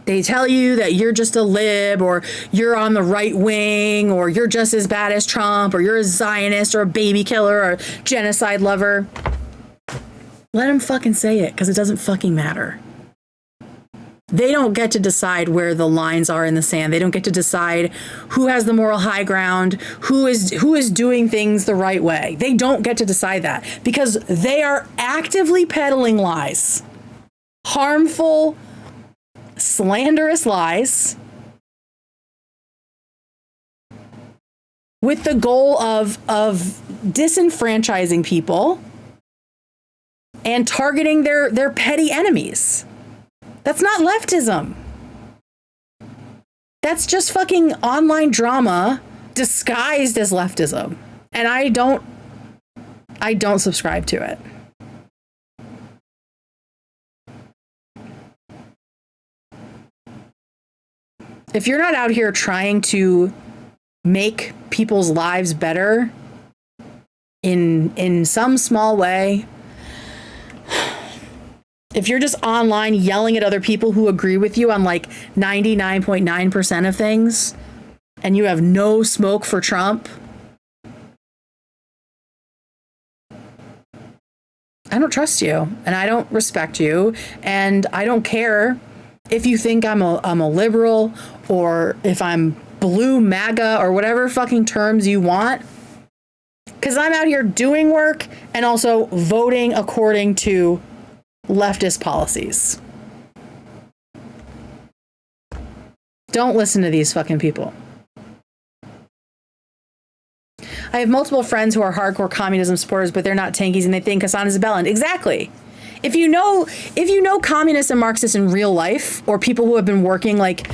They tell you that you're just a lib, or you're on the right wing, or you're just as bad as Trump, or you're a Zionist, or a baby killer, or a genocide lover. Let them fucking say it, because it doesn't fucking matter. They don't get to decide where the lines are in the sand. They don't get to decide who has the moral high ground, who is doing things the right way. They don't get to decide that, because they are actively peddling lies. Harmful, slanderous lies with the goal of disenfranchising people and targeting their petty enemies. That's not leftism. That's just fucking online drama disguised as leftism. And I don't subscribe to it. If you're not out here trying to make people's lives better in some small way, if you're just online yelling at other people who agree with you on like 99.9% of things, and you have no smoke for Trump, I don't trust you, and I don't respect you, and I don't care if you think I'm a liberal, or if I'm blue MAGA, or whatever fucking terms you want, because I'm out here doing work and also voting according to leftist policies. Don't listen to these fucking people. I have multiple friends who are hardcore communism supporters, but they're not tankies and they think Hasan is a bellend. Exactly. If you know communists and Marxists in real life, or people who have been working like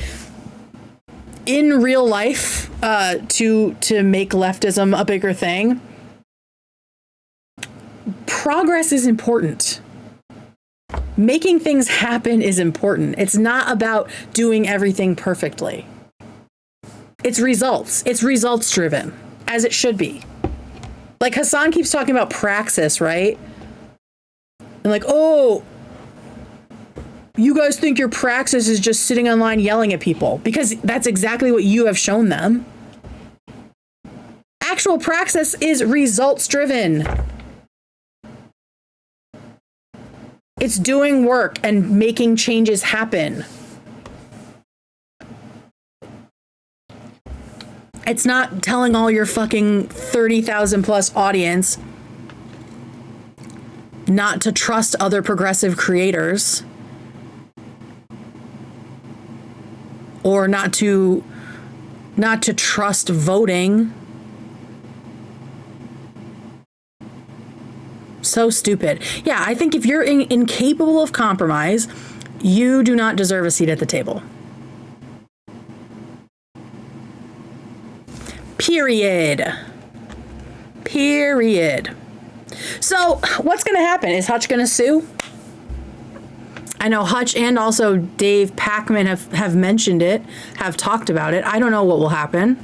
in real life to make leftism a bigger thing, progress is important. Making things happen is important. It's not about doing everything perfectly. It's results. It's results driven, as it should be. Like Hasan keeps talking about praxis, right? And like, oh, you guys think your praxis is just sitting online yelling at people, because that's exactly what you have shown them. Actual praxis is results driven. It's doing work and making changes happen. It's not telling all your fucking 30,000 plus audience not to trust other progressive creators, or not to trust voting. So stupid. Yeah, I think if you're incapable of compromise, you do not deserve a seat at the table. Period. So what's going to happen? Is Hutch going to sue? I know Hutch and also Dave Pacman have mentioned it, have talked about it. I don't know what will happen.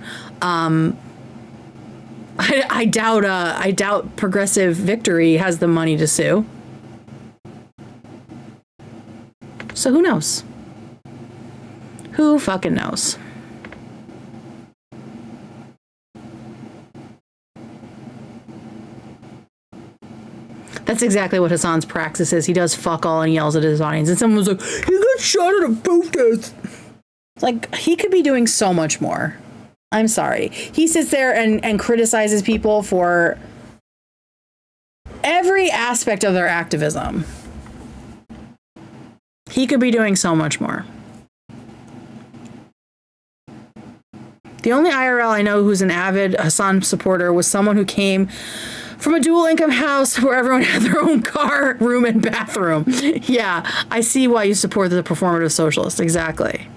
I doubt Progressive Victory has the money to sue. So who knows? Who fucking knows? That's exactly what Hasan's praxis is. He does fuck all and yells at his audience. And someone was like, he got shot at a protest. It's like, he could be doing so much more. I'm sorry. He sits there and criticizes people for every aspect of their activism. He could be doing so much more. The only IRL I know who's an avid Hasan supporter was someone who came from a dual income house where everyone had their own car, room, and bathroom. Yeah, I see why you support the performative socialist. Exactly.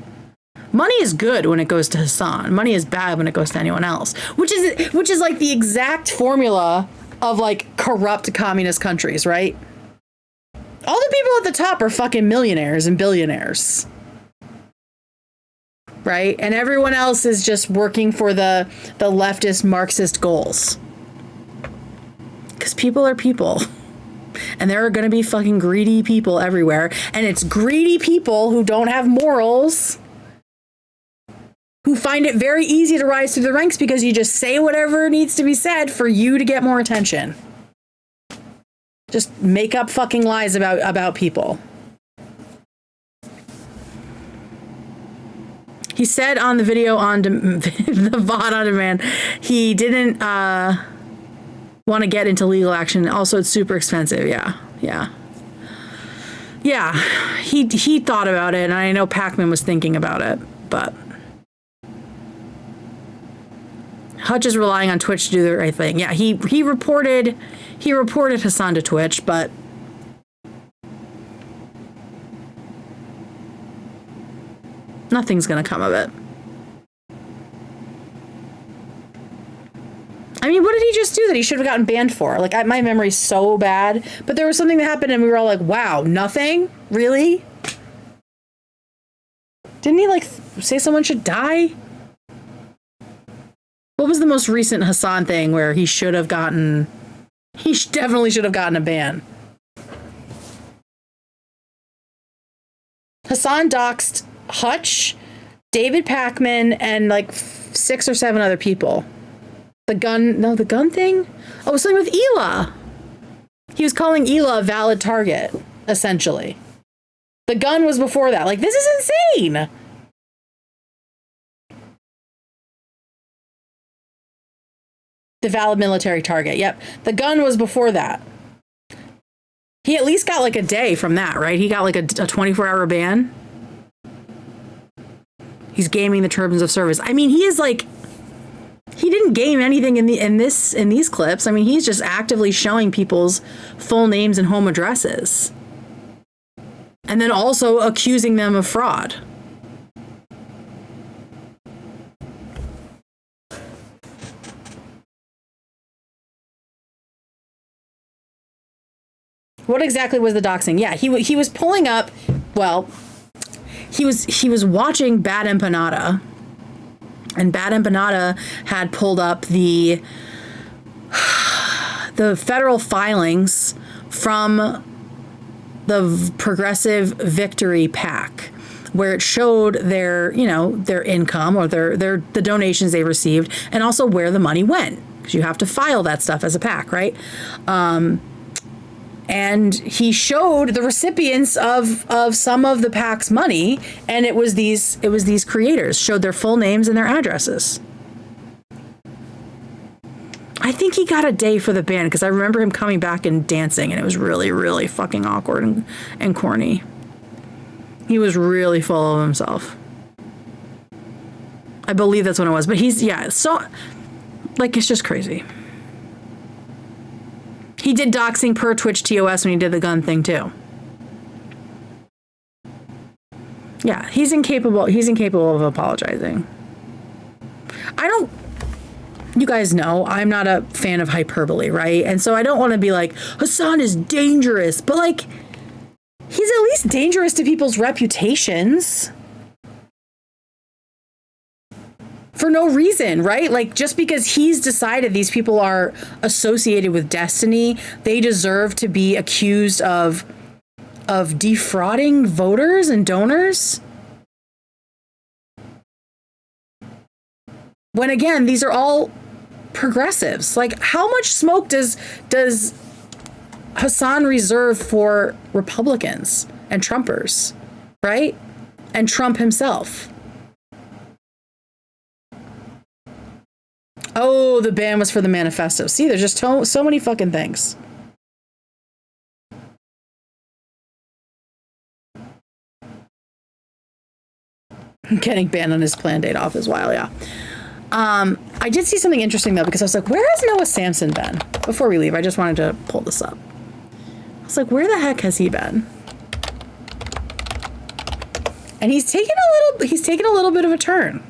Money is good when it goes to Hasan. Money is bad when it goes to anyone else. Which is like the exact formula of like corrupt communist countries, right? All the people at the top are fucking millionaires and billionaires. Right? And everyone else is just working for the leftist Marxist goals. Because people are people. And there are going to be fucking greedy people everywhere. And it's greedy people who don't have morals, who find it very easy to rise through the ranks because you just say whatever needs to be said for you to get more attention. Just make up fucking lies about people. He said on the video on the VOD on demand, he didn't want to get into legal action. Also, it's super expensive. Yeah. Yeah, he thought about it, and I know Pac-Man was thinking about it, but Hutch is relying on Twitch to do the right thing. Yeah, he reported Hasan to Twitch, but nothing's gonna come of it. I mean, what did he just do that he should have gotten banned for? Like, my memory's so bad, but there was something that happened and we were all like, wow, nothing? Really? Didn't he, like, say someone should die? What was the most recent Hasan thing where he should have gotten... definitely should have gotten a ban. Hasan doxed Hutch, David Pacman, and, like, 6 or 7 other people. The gun thing? Oh, it was something with Hila. He was calling Hila a valid target, essentially. The gun was before that. Like, this is insane. The valid military target. Yep. The gun was before that. He at least got like a day from that, right? He got like a 24-hour ban. He's gaming the terms of service. I mean, he is like... He didn't game anything in these clips. I mean, he's just actively showing people's full names and home addresses. And then also accusing them of fraud. What exactly was the doxing? Yeah, he was pulling up, well, he was watching Bad Empanada. And Bad Empanada had pulled up the federal filings from the Progressive Victory PAC, where it showed their income or the donations they received, and also where the money went, because you have to file that stuff as a PAC, right? And he showed the recipients of some of the PAC's money, and it was these creators, showed their full names and their addresses. I think he got a day for the ban, because I remember him coming back and dancing, and it was really, really fucking awkward and corny. He was really full of himself. I believe that's what it was, but so, like, it's just crazy. He did doxing per Twitch TOS when he did the gun thing too. Yeah, he's incapable of apologizing. You guys know I'm not a fan of hyperbole, right? And so I don't want to be like, Hasan is dangerous, but like, he's at least dangerous to people's reputations. For no reason, right? Like, just because he's decided these people are associated with destiny, they deserve to be accused of defrauding voters and donors. When again, these are all progressives. Like, how much smoke does Hasan reserve for Republicans and Trumpers, right? And Trump himself. Oh, the ban was for the manifesto. See, there's just so many fucking things. Getting banned on his plan date off is wild, yeah. I did see something interesting, though, because I was like, where has Noah Samson been? Before we leave, I just wanted to pull this up. I was like, where the heck has he been? And he's taken a little bit of a turn.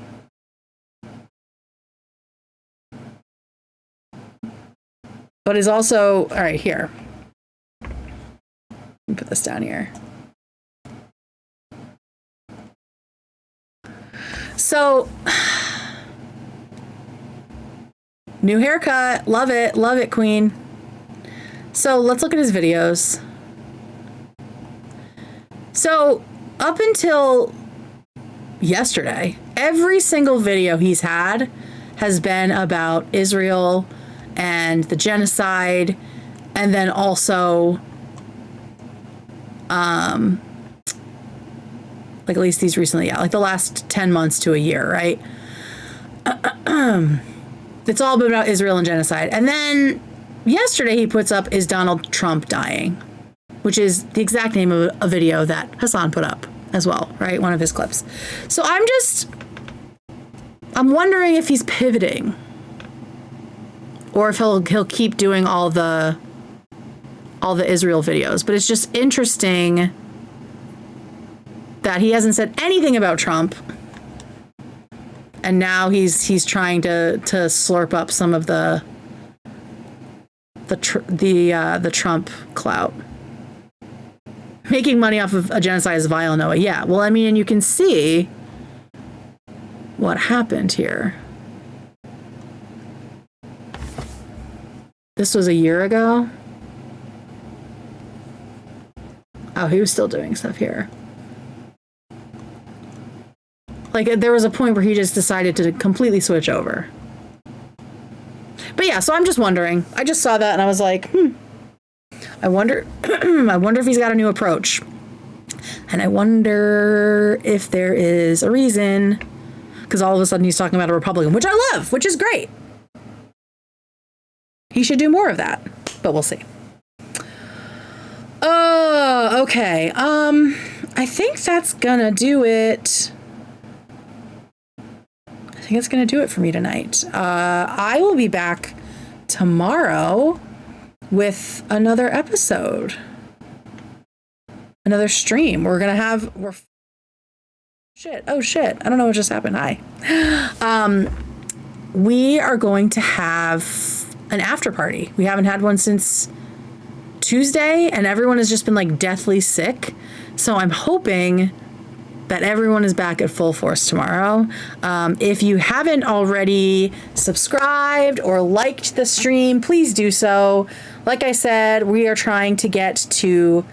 But is also, all right, here. Let me put this down here. So, new haircut. Love it, queen. So let's look at his videos. So up until yesterday, every single video he's had has been about Israel and the genocide, and then also, like at least these recently, yeah, like the last 10 months to a year, right? It's all been about Israel and genocide. And then yesterday he puts up, is Donald Trump dying? which is the exact name of a video that Hasan put up as well, right? One of his clips. So I'm wondering if he's pivoting or if he'll keep doing all the Israel videos. But it's just interesting that he hasn't said anything about Trump, and now he's trying to slurp up some of the Trump clout. Making money off of a genocide is vile, Noah. Yeah, well, I mean, and you can see what happened here. This was a year ago. Oh, he was still doing stuff here. Like, there was a point where he just decided to completely switch over. But yeah, so I'm just wondering. I just saw that and I was like, I wonder if he's got a new approach. And I wonder if there is a reason, because all of a sudden he's talking about a Republican, which I love, which is great. He should do more of that, but we'll see. Oh, okay. I think that's gonna do it. I think it's gonna do it for me tonight. I will be back tomorrow with another episode, another stream. Oh shit. I don't know what just happened. Hi. We are going to have an after party. We haven't had one since Tuesday, and everyone has just been like deathly sick. So I'm hoping that everyone is back at full force tomorrow. If you haven't already subscribed or liked the stream, please do so. Like I said, we are trying to get to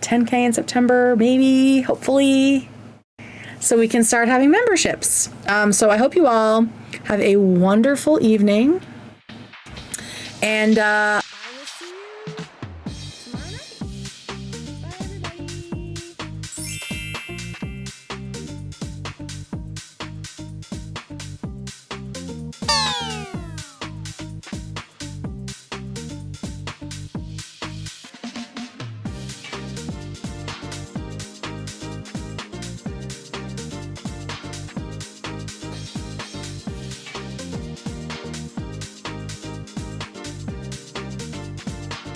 10K in September, maybe, hopefully, so we can start having memberships. So I hope you all have a wonderful evening. And